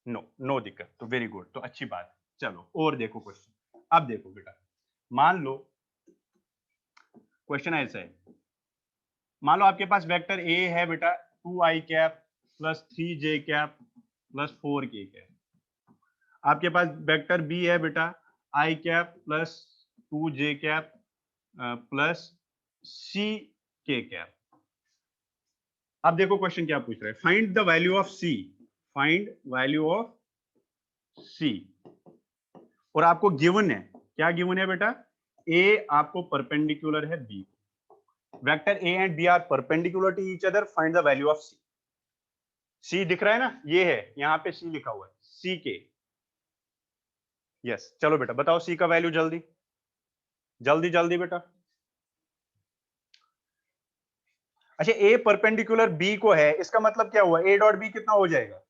नो दिक्कत, तो वेरी गुड, तो अच्छी बात। चलो और देखो क्वेश्चन। अब देखो बेटा, मान लो क्वेश्चन ऐसा है, मान लो आपके पास वेक्टर ए है बेटा 2i cap plus 3j cap plus 4k cap. आपके पास वेक्टर बी है बेटा i cap plus 2j cap plus ck cap. अब देखो क्वेश्चन क्या पूछ रहा है, find the value of c, find value of c। और आपको गिवन है, क्या गिवन है बेटा? a आपको परपेंडिकुलर है b, vector a and b are perpendicular to each other, find the value of c। c दिख रहा है ना, ये है, यहाँ पे c लिखा हुआ है, c के। यस, चलो बेटा बताओ c का वैल्यू, जल्दी जल्दी जल्दी बेटा। अच्छा, a परपेंडिकुलर b को है, इसका मतलब क्या हुआ? a डॉट b कितना हो जाएगा?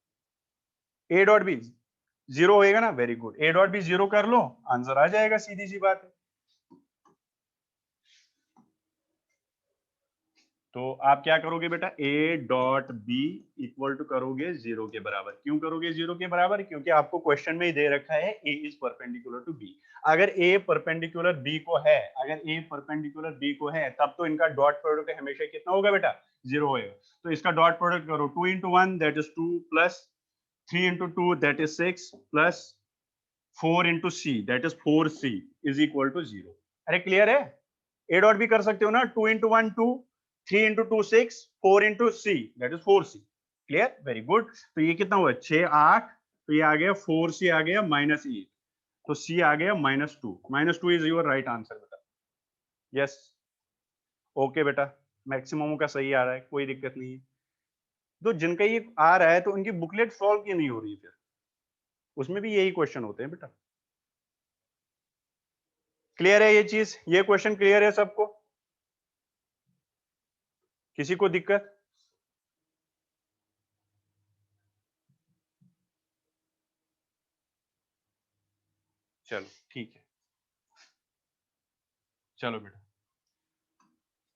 a डॉट b 0 होएगा ना, very good, a dot b 0 कर लो, आंसर आ जाएगा, सीधी सी बात है। तो आप क्या करोगे बेटा? a dot B equal to करोगे 0 के बराबर। क्यों करोगे 0 के बराबर? क्योंकि आपको क्वेश्चन में ही दे रखा है a is perpendicular to b। अगर a परपेंडिकुलर b को है, अगर a परपेंडिकुलर b को है, तब तो इनका डॉट प्रोडक्ट हमेशा कितना होगा बेटा? 0 होएगा। तो इसका डॉट प्रोडक्ट करो, 2 into 1 that is 2 plus 3 into 2 that is 6 plus 4 into c that is 4c is equal to 0। अरे क्लियर है? a डॉट b कर सकते हो ना, 2 into 1 2, 3 into 2 6, 4 into c that is 4c। Clear, very good. तो ये कितना हुआ? 6 8, तो ये आ गया 4c आ गया -8, तो c आ गया -2। -2 इज योर राइट आंसर बेटा। यस, ओके बेटा, मैक्सिमम का सही आ रहा है, कोई दिक्कत नहीं है। तो जिनका ये आ रहा है तो उनकी बुकलेट सॉल्व क्यों नहीं हो रही? फिर उसमें भी यही क्वेश्चन होते हैं बेटा। क्लियर है ये चीज? ये क्वेश्चन क्लियर है सबको? किसी को दिक्कत? चलो ठीक है, चलो बेटा,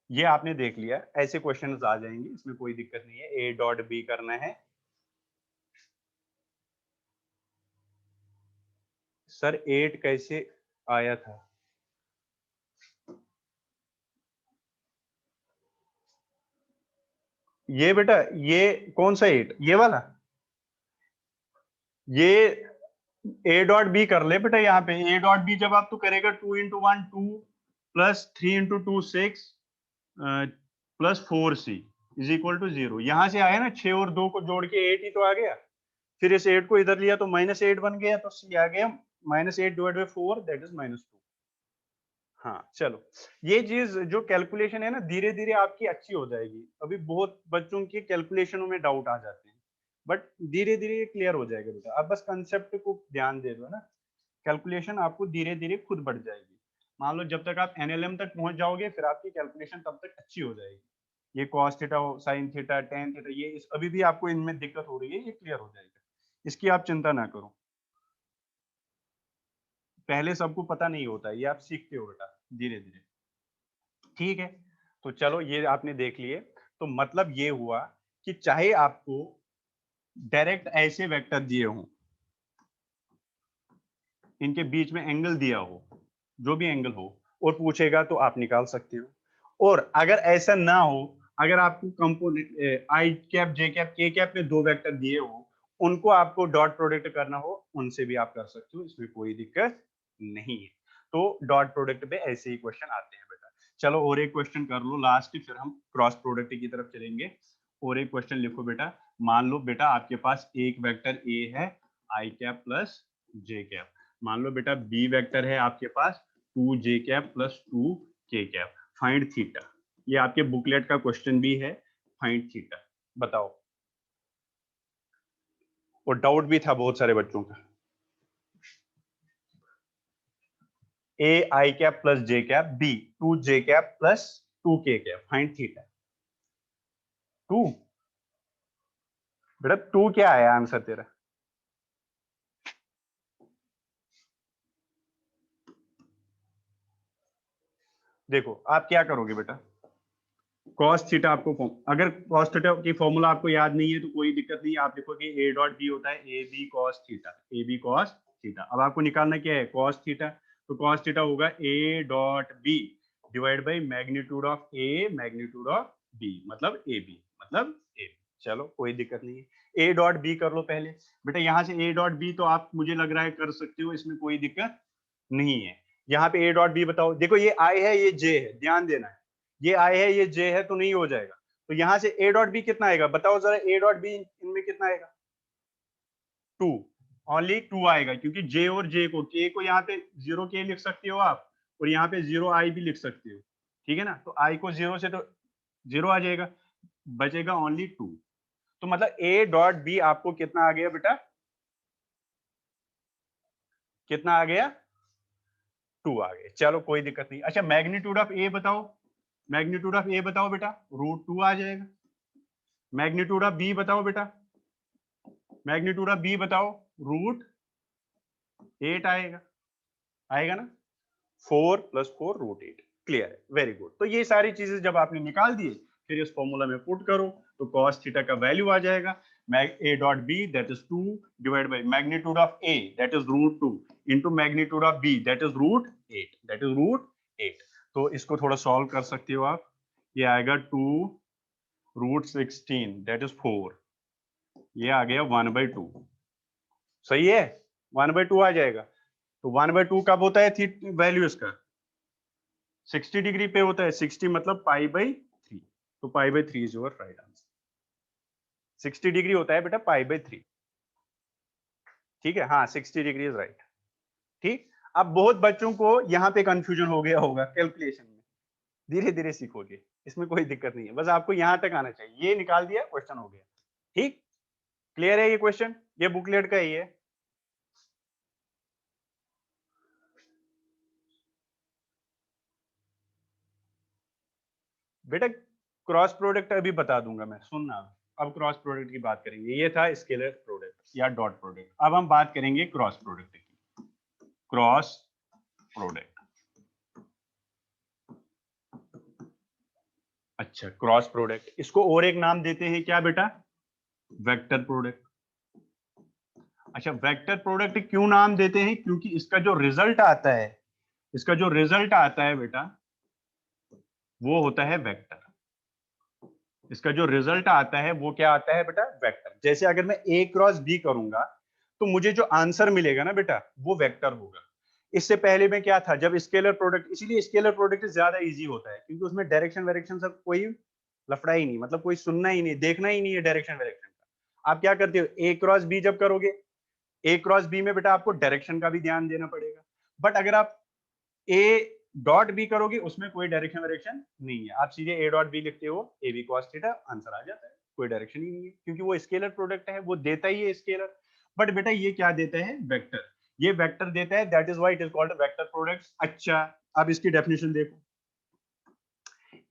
ये आपने देख लिया, ऐसे क्वेश्चंस आ जाएंगे, इसमें कोई दिक्कत नहीं है। ए डॉट बी करना है। सर 8 कैसे आया था? ये बेटा, ये कौन सा 8? ये वाला? ये ए डॉट बी कर ले बेटा। यहाँ पे ए डॉट बी जब आप तो करेगा 2 into 1 2 plus 3 into 2 6 plus 4c is equal to 0। यहां से आया ना, 6 और 2 को जोड़ के 8 ही तो आ गया। फिर इस 8 को इधर लिया तो -8 बन गया, तो c आ गया -8 डिवाइड बाई 4 दैट इज -2। हाँ चलो, ये चीज जो कैलकुलेशन है ना, धीरे धीरे आपकी अच्छी हो जाएगी। अभी बहुत बच्चों के कैलकुलेशनों में डाउट आ जाते हैं, बट धीरे धीरे ये क्लियर हो जाएगा बेटा। आप बस कंसेप्ट को ध्यान दे दो ना, कैलकुलेशन आपको धीरे धीरे खुद बढ़ जाएगी। मान लो जब तक आप एनएलएम तक पहुंच जाओगे, फिर आपकी कैलकुलेशन तब तक अच्छी हो जाएगी। ये cos theta, sine theta, tan theta, ये अभी भी आपको इनमें दिक्कत हो रही है, ये क्लियर हो जाएगा, इसकी आप चिंता ना करो। पहले सबको पता नहीं होता, ये आप सीखते हो बेटा धीरे धीरे। ठीक है, तो चलो ये आपने देख लिए। तो मतलब ये हुआ कि चाहे आपको डायरेक्ट ऐसे वेक्टर दिए हों, इनके बीच में एंगल दिया हो, जो भी एंगल हो, और पूछेगा तो आप निकाल सकते हो। और अगर ऐसा ना हो, अगर आपको component I cap J cap के कैप में 2 वेक्टर दिए हो, उनको आपको डॉट प्रोडक्ट करना हो, उनसे भी आप कर सकते हो, इसमें कोई दिक्कत नहीं है। तो डॉट प्रोडक्ट पे ऐसे ही क्वेश्चन आते हैं बेटा। चलो और एक क्वेश्चन कर लो लास्ट, फिर हम क्रॉस प्रोडक्ट की तरफ चलेंगे। और एक क्वेश्चन लिखो बेटा। मान लो बेटा आपके पास एक वेक्टर ए है आई कैप प्लस जे कैप। मान लो बेटा बी वेक्टर है आपके पास 2j cap plus 2k cap. Find theta. ये आपके बुकलेट का क्वेश्चन भी है, फाइंड थीटा। बताओ। और डाउट भी था बहुत सारे बच्चों का। A I cap plus J cap, B 2j cap plus 2k cap. Find theta. 2 बेटा 2 क्या है आंसर तेरा? देखो आप क्या करोगे बेटा, कॉस थीटा आपको अगर कॉस थीटा की फॉर्मूला आपको याद नहीं है तो कोई दिक्कत नहीं, आप देखोगे ए डॉट बी होता है A B cos theta, A B cos theta. अब आपको निकालना क्या है, कॉस थीटा। तो कॉस थीटा होगा A dot B divide by magnitude of A magnitude of B, मतलब ए बी, मतलब ए बी। चलो कोई दिक्कत नहीं है। ए डॉट बी कर लो पहले बेटा। यहाँ से ए डॉट बी तो आप मुझे लग रहा है कर सकते हो, इसमें कोई दिक्कत नहीं है। यहाँ पे ए डॉट बी बताओ। देखो ये आई है, ये जे है, ध्यान देना है। ये आई है, ये जे है, तो नहीं हो जाएगा। तो यहाँ से ए डॉट बी कितना आएगा बताओ जरा, ए डॉट बी इनमें कितना आएगा? 2। ओनली 2 आएगा, क्योंकि जे और जे को, के को यहाँ पे 0k लिख सकते हो आप, और यहाँ पे 0i भी लिख सकते हो। ठीक है ना? तो आई को 0 से तो 0 आ जाएगा, बचेगा ओनली 2। तो मतलब ए डॉट बी आपको कितना आ गया बेटा? कितना आ गया? 2 आ गए। चलो कोई दिक्कत नहीं। अच्छा मैग्नीट्यूड ऑफ ए बताओ। मैग्नीट्यूड ऑफ ए बताओ बेटा। √2 आ जाएगा। मैग्नीट्यूड ऑफ बी बताओ बेटा। मैग्नीट्यूड ऑफ बी बताओ। √8 आएगा। आएगा ना? 4 + 4 √8। क्लियर है, वेरी गुड। तो ये सारी चीजें जब आपने निकाल दिए, फिर इस फॉर्मूला में पुट करो, तो cos थीटा का वैल्यू आ जाएगा a dot b that is 2 divide by magnitude of a that is √2 into magnitude of b that is √8, that is √8। तो इसको थोड़ा सॉल्व कर सकते हो आप। ये आएगा 2 √16 दैट इज 4। ये आ गया 1/2। सही है, 1/2 आ जाएगा। तो 1/2 कब होता है थी वैल्यू इसका? 60 डिग्री पे होता है। 60 मतलब π/3। तो π/3 is your right answer. 60 degree होता है बेटा π/3। ठीक है, हाँ 60 डिग्री इज राइट। ठीक। अब बहुत बच्चों को यहाँ पे कंफ्यूजन हो गया होगा कैलकुलेशन में, धीरे धीरे सीखोगे, इसमें कोई दिक्कत नहीं है, बस आपको यहाँ तक आना चाहिए। ये निकाल दिया, क्वेश्चन हो गया। ठीक, क्लियर है ये क्वेश्चन? ये बुकलेट का ही है बेटा। क्रॉस प्रोडक्ट अभी बता दूंगा मैं, सुनना। अब क्रॉस प्रोडक्ट की बात करेंगे। ये था स्केलर प्रोडक्ट या डॉट प्रोडक्ट। अब हम बात करेंगे क्रॉस प्रोडक्ट की। Cross product. अच्छा क्रॉस प्रोडक्ट, इसको और एक नाम देते हैं क्या बेटा? Vector product. अच्छा वेक्टर प्रोडक्ट क्यों नाम देते हैं? क्योंकि इसका जो रिजल्ट आता है, इसका जो रिजल्ट आता है बेटा, वो होता है वेक्टर। इसका जो रिजल्ट आता है वो क्या आता है बेटा? वेक्टर। जैसे अगर मैं a क्रॉस b करूंगा, तो मुझे जो आंसर मिलेगा ना बेटा, वो वेक्टर होगा। इससे पहले में क्या था, जब स्केलर प्रोडक्ट, इसीलिए स्केलर प्रोडक्ट ज्यादा इजी होता है, क्योंकि उसमें डायरेक्शन वायरेक्शन सब कोई लफड़ा ही नहीं, मतलब कोई सुनना ही नहीं, देखना ही नहीं है डायरेक्शन वायरेक्शन का। आप क्या करते हो, a क्रॉस b जब करोगे, a क्रॉस b में बेटा आपको डायरेक्शन का भी ध्यान देना पड़ेगा। बट अगर आप ए डॉट बी करोगे, उसमें कोई डायरेक्शन वायरेक्शन नहीं है, आप सीधे ए डॉट बी लिखते हो, A B cos theta, answer आ जाता है, कोई डायरेक्शन ही नहीं है, क्योंकि वो स्केलर प्रोडक्ट है, वो देता ही है स्केलर। बट बेटा ये क्या देता है? वेक्टर। ये वेक्टर देता है, that is why it is called vector product. अच्छा अब इसकी डेफिनेशन देखो,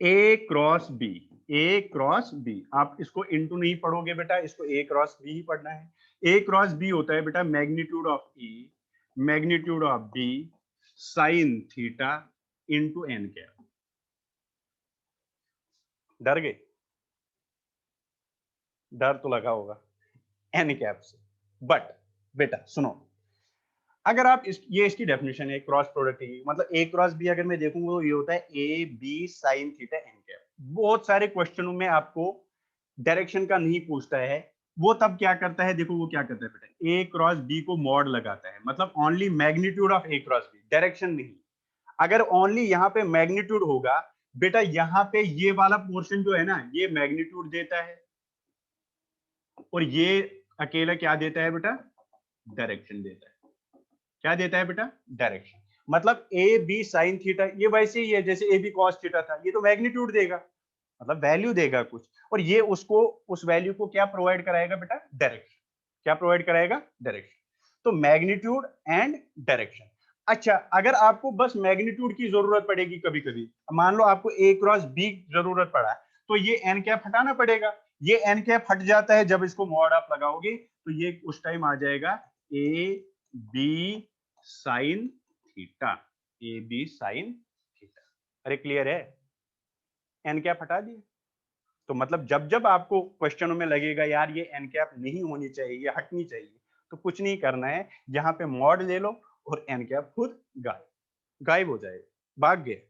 ए क्रॉस बी, ए क्रॉस बी, आप इसको इनटू नहीं पढ़ोगे बेटा, इसको ए क्रॉस बी ही पढ़ना है। ए क्रॉस बी होता है बेटा magnitude of A magnitude of B sine theta into N cap. डर गए? डर तो लगा होगा एन कैप से। बट बेटा सुनो, अगर आप ये इसकी डेफिनेशन है क्रॉस प्रोडक्ट की, मतलब ए क्रॉस बी अगर मैं देखूंगा तो ये होता है A B sine theta N cap. बहुत सारे क्वेश्चनों में आपको डायरेक्शन का नहीं पूछता है, वो तब क्या करता है, देखो वो क्या करता है बेटा, ए क्रॉस बी को मॉड लगाता है, मतलब only magnitude of A cross B, direction नहीं। अगर ओनली यहाँ पे मैग्नीट्यूड होगा बेटा, यहाँ पे ये वाला पोर्शन जो है ना, ये मैग्नीट्यूड देता है और ये अकेला क्या देता है बेटा, डायरेक्शन देता है। क्या देता है बेटा, डायरेक्शन। मतलब ए बी साइन थीटा ये वैसे ही है जैसे ए बी कॉस थीटा था, ये तो मैग्नीट्यूड देगा, मतलब वैल्यू देगा कुछ, और ये उसको उस वैल्यू को क्या प्रोवाइड कराएगा बेटा, डायरेक्शन। क्या प्रोवाइड कराएगा, डायरेक्शन। तो मैग्नीट्यूड एंड डायरेक्शन। अच्छा, अगर आपको बस मैग्नीट्यूड की जरूरत पड़ेगी कभी कभी, मान लो आपको ए क्रॉस बी जरूरत पड़ा, तो ये एन कैप हटाना पड़ेगा। ये एन कैप हट जाता है जब इसको मॉड आप लगाओगे, तो ये उस टाइम आ जाएगा A B sine theta, A B sine theta. अरे क्लियर है? एन कैप हटा दिए। तो मतलब जब जब आपको क्वेश्चनों में लगेगा यार ये एन कैप नहीं होनी चाहिए, ये हटनी चाहिए, तो कुछ नहीं करना है, यहाँ पे मॉड ले लो और एन कैप खुद गायब हो जाएगा, भाग गए।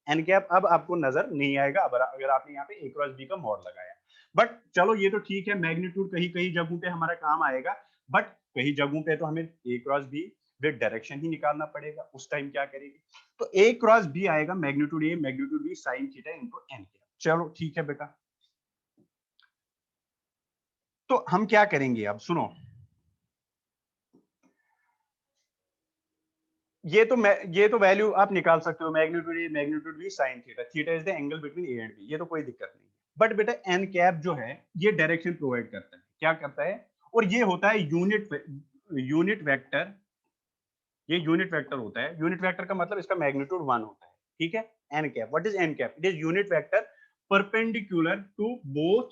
एन कैप अब आपको नजर नहीं आएगा अगर आपने यहाँ पे ए क्रॉस बी का मॉड लगाया। बट चलो ये तो ठीक है, मैग्नीट्यूड कहीं कहीं जगहों पे हमारा काम आएगा, बट कहीं जगहों पे तो हमें A cross B with direction ही निकालना पड़ेगा। उस टाइम क्या करेंगे, तो ए क्रॉस बी आएगा magnitude A magnitude B sine theta into N cap. चलो ठीक है बेटा, तो हम क्या करेंगे अब सुनो, ये तो वैल्यू आप निकाल सकते हो, magnitude A magnitude B sine theta, theta is the angle between A and B, ये तो कोई दिक्कत नहीं। बट बेटा एन कैप जो है ये डायरेक्शन प्रोवाइड करता है, क्या करता है, और ये होता है यूनिट वेक्टर। ये यूनिट वेक्टर होता है, यूनिट वेक्टर का मतलब इसका मैग्नीट्यूड 1 होता है, ठीक है। N cap, what is N cap, it is unit vector perpendicular to both.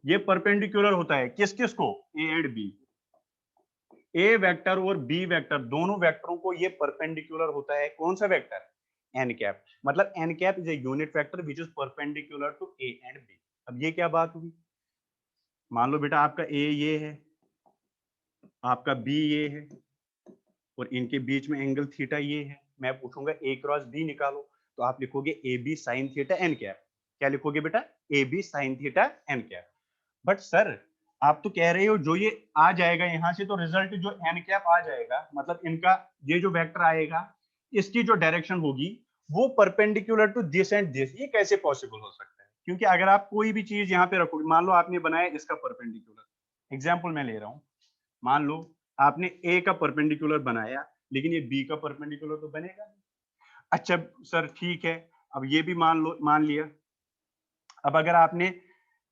ये परपेंडिकुलर होता है किस किस को, A and B. A vector और बी वेक्टर दोनों वेक्टरों को ये परपेंडिकुलर होता है, कौन सा वेक्टर, एन कैप। मतलब N cap is a unit vector which is perpendicular to A and B. अब ये क्या बात हुई, मान लो बेटा आपका ए ये है, आपका बी ये है, और इनके बीच में एंगल थीटा ये है। मैं पूछूंगा ए क्रॉस बी निकालो, तो आप लिखोगे A B sine theta N cap. क्या लिखोगे बेटा, A B sine theta N cap. But sir आप तो कह रहे हो जो ये आ जाएगा यहां से, तो रिजल्ट जो एन कैप आ जाएगा, मतलब इनका ये जो वेक्टर आएगा, इसकी जो डायरेक्शन होगी वो perpendicular to this and this. ये कैसे पॉसिबल हो सकता है, क्योंकि अगर आप कोई भी चीज यहाँ पे रखोगे, मान लो आपने बनाया इसका परपेंडिकुलर, एग्जाम्पल मैं ले रहा हूँ, मान लो आपने ए का परपेंडिकुलर बनाया, लेकिन ये बी का परपेंडिकुलर तो बनेगा नहीं। अच्छा सर ठीक है, अब ये भी मान लिया। अब अगर आपने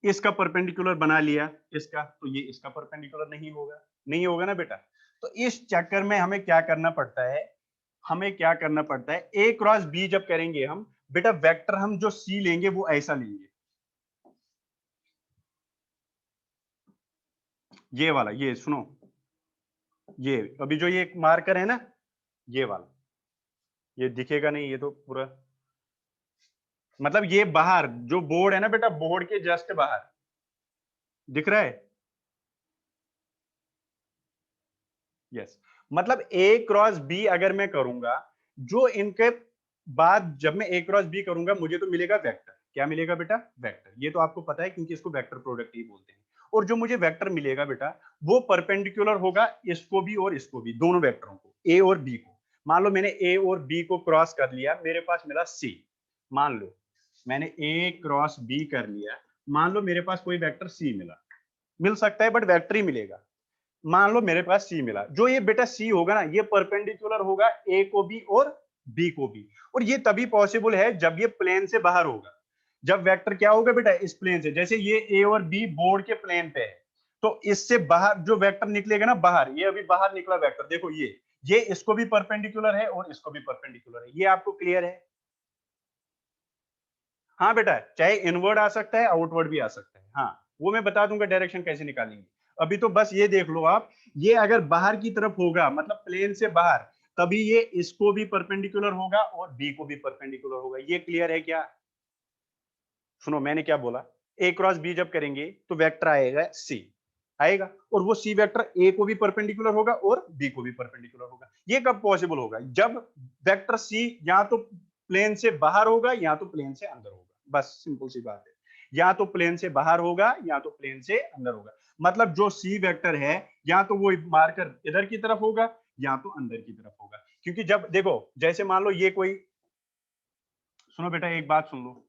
इसका परपेंडिकुलर बना लिया इसका, तो ये इसका परपेंडिकुलर नहीं होगा, नहीं होगा ना बेटा। तो इस चक्कर में हमें क्या करना पड़ता है, हमें क्या करना पड़ता है, ए क्रॉस बी जब करेंगे हम बेटा, वेक्टर हम जो सी लेंगे वो ऐसा लेंगे, ये वाला, ये सुनो, ये अभी जो ये मार्कर है ना, ये वाला, ये दिखेगा नहीं, ये तो पूरा, मतलब ये बाहर जो बोर्ड है ना बेटा, बोर्ड के जस्ट बाहर दिख रहा है। यस, मतलब ए क्रॉस बी अगर मैं करूंगा, जो इनके बाद जब मैं ए क्रॉस बी करूंगा मुझे तो मिलेगा वेक्टर। क्या मिलेगा बेटा, वेक्टर। ये तो आपको पता है क्योंकि इसको वेक्टर प्रोडक्ट ही बोलते हैं। और जो मुझे वेक्टर मिलेगा बेटा, वो परपेंडिकुलर होगा इसको भी और इसको भी, दोनों वेक्टरों को, ए और बी को। मान लो मैंने ए और बी को क्रॉस कर लिया, मेरे पास मिला सी। मान लो मैंने ए क्रॉस बी कर लिया, मान लो मेरे पास कोई वेक्टर सी मिला, मिल सकता है बट वेक्टर ही मिलेगा। मान लो मेरे पास सी मिला, जो ये बेटा सी होगा ना, ये परपेंडिकुलर होगा ए को भी और बी को भी। और ये तभी पॉसिबल है जब ये प्लेन से बाहर होगा। जब वेक्टर क्या होगा बेटा, इस प्लेन से, जैसे ये ए और बी बोर्ड के प्लेन पे है, तो इससे बाहर जो वेक्टर निकलेगा ना बाहर, ये अभी बाहर निकला वेक्टर, देखो ये इसको भी परपेंडिकुलर है और इसको भी परपेंडिकुलर है। ये आपको क्लियर है? हाँ बेटा, चाहे इनवर्ड आ सकता है आउटवर्ड भी आ सकता है। हाँ वो मैं बता दूंगा डायरेक्शन कैसे निकालेंगे। अभी तो बस ये देख लो आप, ये अगर बाहर की तरफ होगा मतलब प्लेन से बाहर, तभी ये इसको भी परपेंडिकुलर होगा और बी को भी परपेंडिकुलर होगा। ये क्लियर है क्या? सुनो मैंने क्या बोला, ए क्रॉस बी जब करेंगे तो वेक्टर आएगा सी आएगा, और वो सी वेक्टर ए को भी परपेंडिकुलर होगा और बी को भी परपेंडिकुलर होगा। ये कब पॉसिबल होगा? जब वेक्टर सी या तो प्लेन से बाहर होगा या तो प्लेन से अंदर होगा। बस सिंपल सी बात है, या तो प्लेन से बाहर होगा या तो प्लेन से अंदर होगा। मतलब जो सी वेक्टर है या तो वो मार्कर इधर की तरफ होगा या तो अंदर की तरफ होगा। क्योंकि जब देखो, जैसे मान लो ये कोई, सुनो बेटा एक बात सुन लो,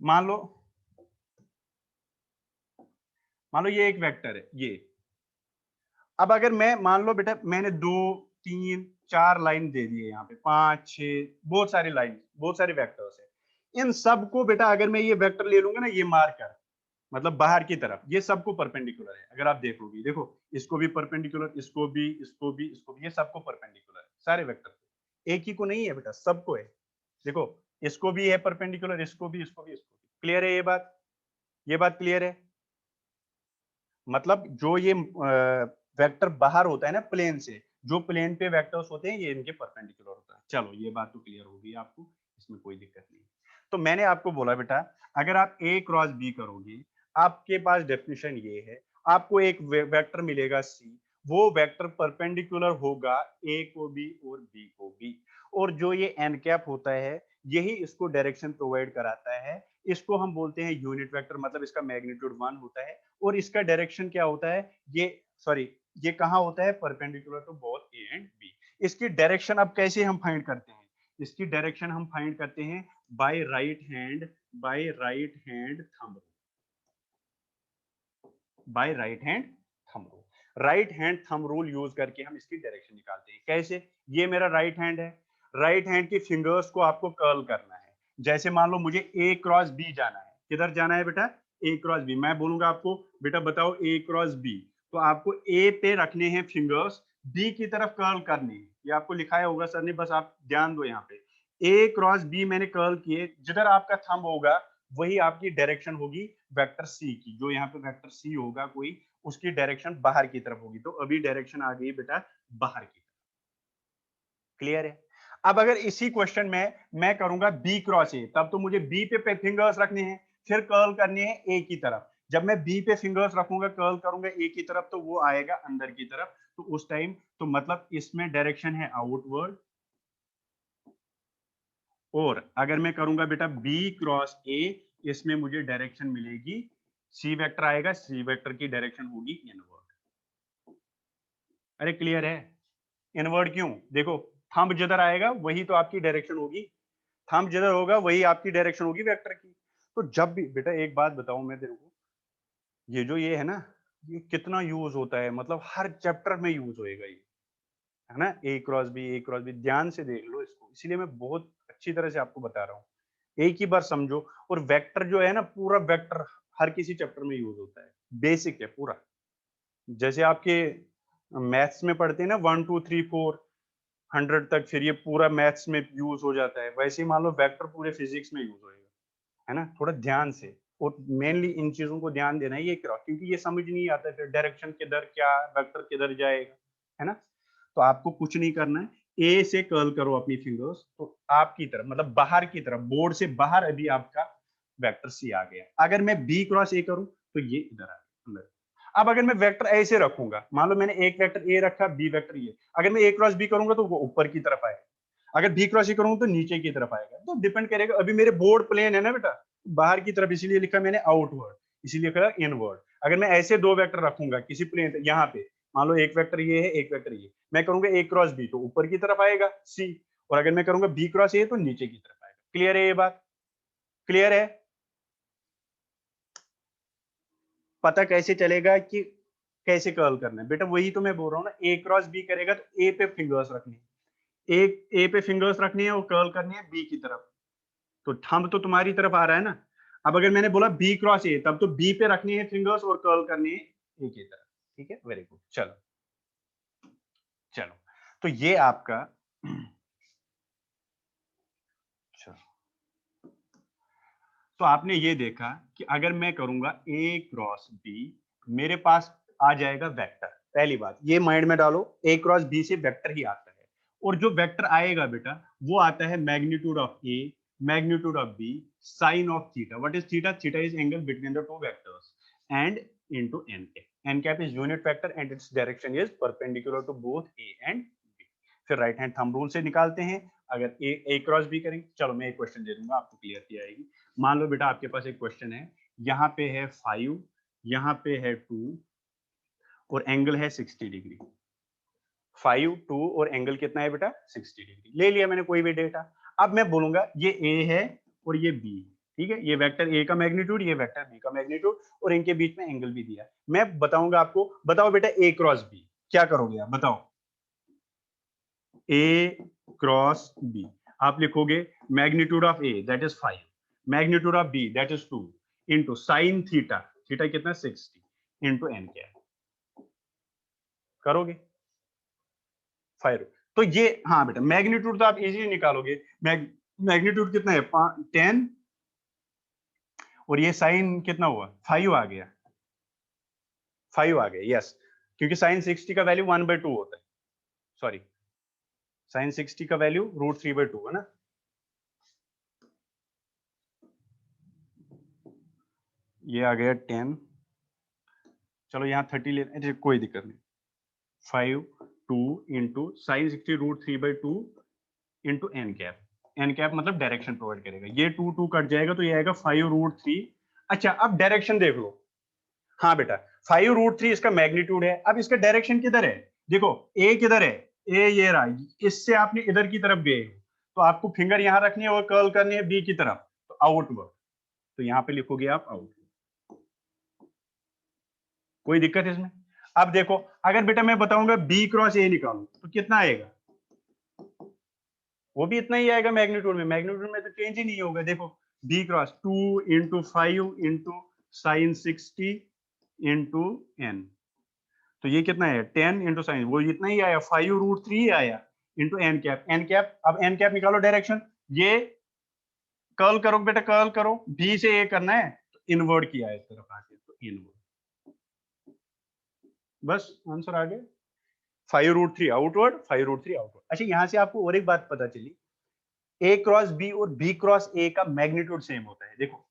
मान लो ये एक वेक्टर है ये। अब अगर मैं मान लो बेटा मैंने 2 3 4 लाइन दे दिए, यहाँ पे 5 6 बहुत सारी लाइन, बहुत सारे वेक्टर्स है। इन सबको बेटा अगर मैं ये वेक्टर ले लूंगा ना, ये मार्कर मतलब बाहर की तरफ, ये सबको परपेंडिकुलर है। अगर आप देखोगे, देखो इसको भी परपेंडिकुलर, इसको भी, इसको भी, इसको भी, ये सबको परपेंडिकुलर है सारे वेक्टर। एक ही को नहीं है बेटा, सबको है। देखो इसको भी है परपेंडिकुलर, इसको भी, इसको भी, इसको भी। क्लियर है ये बात? ये बात क्लियर है? मतलब जो ये वेक्टर बाहर होता है ना प्लेन से, जो प्लेन पे वेक्टर्स होते हैं ये इनके परपेंडिकुलर होता है। चलो ये बात तो क्लियर होगी आपको, इसमें कोई दिक्कत नहीं। तो मैंने आपको बोला बेटा, अगर आप ए क्रॉस बी करोगे, आपके पास डेफिनेशन ये है, आपको एक वेक्टर मिलेगा सी, वो वेक्टर परपेंडिकुलर होगा ए को भी और बी को भी। और जो ये एन कैप होता है, यही इसको डायरेक्शन प्रोवाइड कराता है। इसको हम बोलते हैं यूनिट वेक्टर, मतलब इसका मैग्नीट्यूड 1 होता है और इसका डायरेक्शन क्या होता है, ये सॉरी ये कहाँ होता है, perpendicular to both A and B. इसकी डायरेक्शन अब कैसे हम फाइंड करते हैं? इसकी डायरेक्शन हम फाइंड करते हैं by right hand thumb, by right hand thumb rule. Right hand thumb rule use करके हम इसकी डायरेक्शन निकालते हैं। कैसे? ये मेरा राइट हैंड है, राइट हैंड की फिंगर्स को आपको कर्ल करना है। जैसे मान लो मुझे ए क्रॉस बी जाना है, किधर जाना है बेटा? A cross B. मैं बोलूंगा आपको बेटा बताओ ए क्रॉस बी, तो आपको ए पे रखने हैं फिंगर्स, बी की तरफ कर्ल करने हैं। ये आपको लिखाया होगा सर ने, बस आप ध्यान दो। यहाँ पे ए क्रॉस बी मैंने कर्ल किए, जिधर आपका थंब होगा वही आपकी डायरेक्शन होगी वेक्टर सी की। जो यहाँ पे वेक्टर सी होगा कोई, उसकी डायरेक्शन बाहर की तरफ होगी। तो अभी डायरेक्शन आ गई बेटा बाहर की। क्लियर है? अब अगर इसी क्वेश्चन में मैं करूंगा बी क्रॉस ए, तब तो मुझे बी पे फिंगर्स रखने हैं, फिर कर्ल करने हैं ए की तरफ। जब मैं बी पे फिंगर्स रखूंगा, कर्ल करूंगा ए की तरफ, तो वो आएगा अंदर की तरफ। तो उस टाइम तो मतलब इसमें डायरेक्शन है आउटवर्ड। और अगर मैं करूंगा बेटा बी क्रॉस ए, इसमें मुझे डायरेक्शन मिलेगी, सी वेक्टर आएगा, सी वेक्टर की डायरेक्शन होगी इनवर्ड। अरे क्लियर है? इनवर्ड क्यों? देखो थंब जिधर आएगा वही तो आपकी डायरेक्शन होगी, थंब जिधर होगा वही आपकी डायरेक्शन होगी वेक्टर की। तो जब भी बेटा एक बात बताऊं मैं तेरे को, ये जो ये है ना, ये कितना यूज होता है, मतलब हर चैप्टर में यूज होएगा ये, है ना? ए क्रॉस बी, ए क्रॉस बी, ध्यान से देख लो इसको, इसीलिए मैं बहुत अच्छी तरह से आपको बता रहा हूँ। एक ही बार समझो। और वेक्टर जो है ना, पूरा वेक्टर हर किसी चैप्टर में यूज होता है, बेसिक है पूरा। जैसे आपके मैथ्स में पढ़ते हैं ना 1 2 3 4 100 तक, फिर ये पूरा मैथ्स में यूज हो जाता है, वैसे ही मान लो वेक्टर पूरे फिजिक्स में यूज होएगा, है ना? थोड़ा ध्यान से, और मेनली इन चीजों को ध्यान देना है ये क्रॉस, क्योंकि ये समझ नहीं आता फिर डायरेक्शन किधर, क्या वेक्टर किधर जाएगा, है ना? तो आपको कुछ नहीं करना है, ए से कर्ल करो अपनी फिंगर्स, तो आपकी तरफ मतलब बाहर की तरफ, बोर्ड से बाहर अभी आपका वेक्टर सी आ गया। अगर मैं बी क्रॉस ए करूं तो ये इधर आ गया अंदर। अब अगर मैं वेक्टर ऐसे रखूंगा, मान लो मैंने एक वेक्टर ए रखा, बी वेक्टर ये, अगर मैं ए क्रॉस बी करूंगा तो वो ऊपर की तरफ आएगा, अगर बी क्रॉस ए करूंगा तो नीचे की तरफ आएगा। तो डिपेंड करेगा, अभी मेरे बोर्ड प्लेन है ना बेटा, बाहर की तरफ, इसीलिए लिखा मैंने आउटवर्ड, इसीलिए लिखा इनवर्ड। अगर मैं ऐसे दो वेक्टर रखूंगा किसी प्लेन पे, यहाँ पे मान लो एक वेक्टर ये है, एक वेक्टर ये, मैं करूंगा ए क्रॉस बी तो ऊपर की तरफ आएगा सी, और अगर मैं करूंगा बी क्रॉस ए तो नीचे की तरफ आएगा। क्लियर है ये बात? क्लियर है? पता कैसे चलेगा कि कैसे कर्ल करना है? बेटा वही तो मैं बोल रहा हूँ ना, ए क्रॉस बी करेगा तो ए पे फिंगर्स रखनी है, ए पे फिंगर्स रखनी है और कर्ल करनी है बी की तरफ। तो थंब तो तुम्हारी तरफ आ रहा है ना। अब अगर मैंने बोला बी क्रॉस ए, तब तो बी पे रखनी है फिंगर्स और कर्ल करनी है ए की तरफ। ठीक है, वेरी गुड। चलो चलो, तो ये आपका चलो तो आपने ये देखा कि अगर मैं करूंगा A क्रॉस B, मेरे पास आ जाएगा वेक्टर। पहली बात ये माइंड में डालो, A क्रॉस B से वेक्टर ही आता है, और जो वेक्टर आएगा बेटा वो आता है magnitude of A, magnitude of B, sine of theta. What is theta? Theta is angle between the two vectors, and into n cap। n cap is unit vector and its direction is perpendicular to both A and B। फिर राइट हैंड थंब रूल से निकालते हैं, अगर A क्रॉस B करेंगे। चलो मैं एक क्वेश्चन दे दूंगा, आपको क्लियर की आएगी। मान लो बेटा आपके पास एक क्वेश्चन है, यहाँ पे है 5, यहाँ पे है 2 और एंगल है 60 डिग्री। 5, 2 और एंगल कितना है बेटा? 60 डिग्री। ले लिया मैंने कोई भी डेटा। अब मैं बोलूंगा ये A है और ये B, ठीक है, ये वेक्टर A का मैग्नीट्यूड, ये वेक्टर B का मैग्नीट्यूड, और इनके बीच में एंगल भी दिया। मैं बताऊंगा आपको, बताओ बेटा A क्रॉस B क्या करोगे आप बताओ? A क्रॉस B आप लिखोगे magnitude of A that is 5, magnitude of B that is 2 into sine theta, theta कितना 60 इनटू n क्या करोगे? 5। तो ये हाँ बेटा मैग्नीट्यूड तो आप इजीली निकालोगे। मैग्नीट्यूड कितना है? 10, और ये साइन कितना हुआ? 5 आ गया, 5 आ गया, यस, क्योंकि साइन 60 का वैल्यू 1/2 होता है, सॉरी साइन 60 का वैल्यू √3/2 है ना। ये आ गया 10, चलो यहाँ 30 ले, कोई दिक्कत नहीं। 5 2 into sine 60 √3/2 into n cap. n cap मतलब डायरेक्शन प्रोवाइड करेगा। ये 2 2 कट जाएगा तो ये आएगा 5√3। अच्छा अब डायरेक्शन देख लो। हाँ बेटा 5√3 इसका मैग्नीट्यूड है। अब इसका डायरेक्शन किधर है? देखो A किधर है? A ये रहा, इससे आपने इधर की तरफ गए तो आपको फिंगर यहाँ रखनी है और कर्ल करनी है B की तरफ, तो आउटवर्ड, तो यहाँ पे लिखोगे आप आउट। कोई दिक्कत है इसमें? अब देखो अगर बेटा मैं बताऊंगा B क्रॉस A निकालो तो कितना आएगा? वो भी इतना ही आएगा मैग्नीट्यूड में। मैग्नीट्यूड में तो चेंज ही नहीं होगा। देखो B cross 2 into 5 into sine 60 into n, तो ये कितना है? 10 इंटू साइन, वो इतना ही आया, 5√3 आया into n cap. n cap, अब n कैप निकालो डायरेक्शन। ये कर्ल करो बेटा, कर्ल करो, B से A करना है तो इनवर्ड किया है इस तरफ आके, तो इनवर्ड, बस आंसर आ गया। 5√3 आउटवर्ड, 5√3 आउटवर्ड। अच्छा यहाँ से आपको और एक बात पता चली, A क्रॉस B और B क्रॉस A का मैग्नीट्यूड सेम होता है। देखो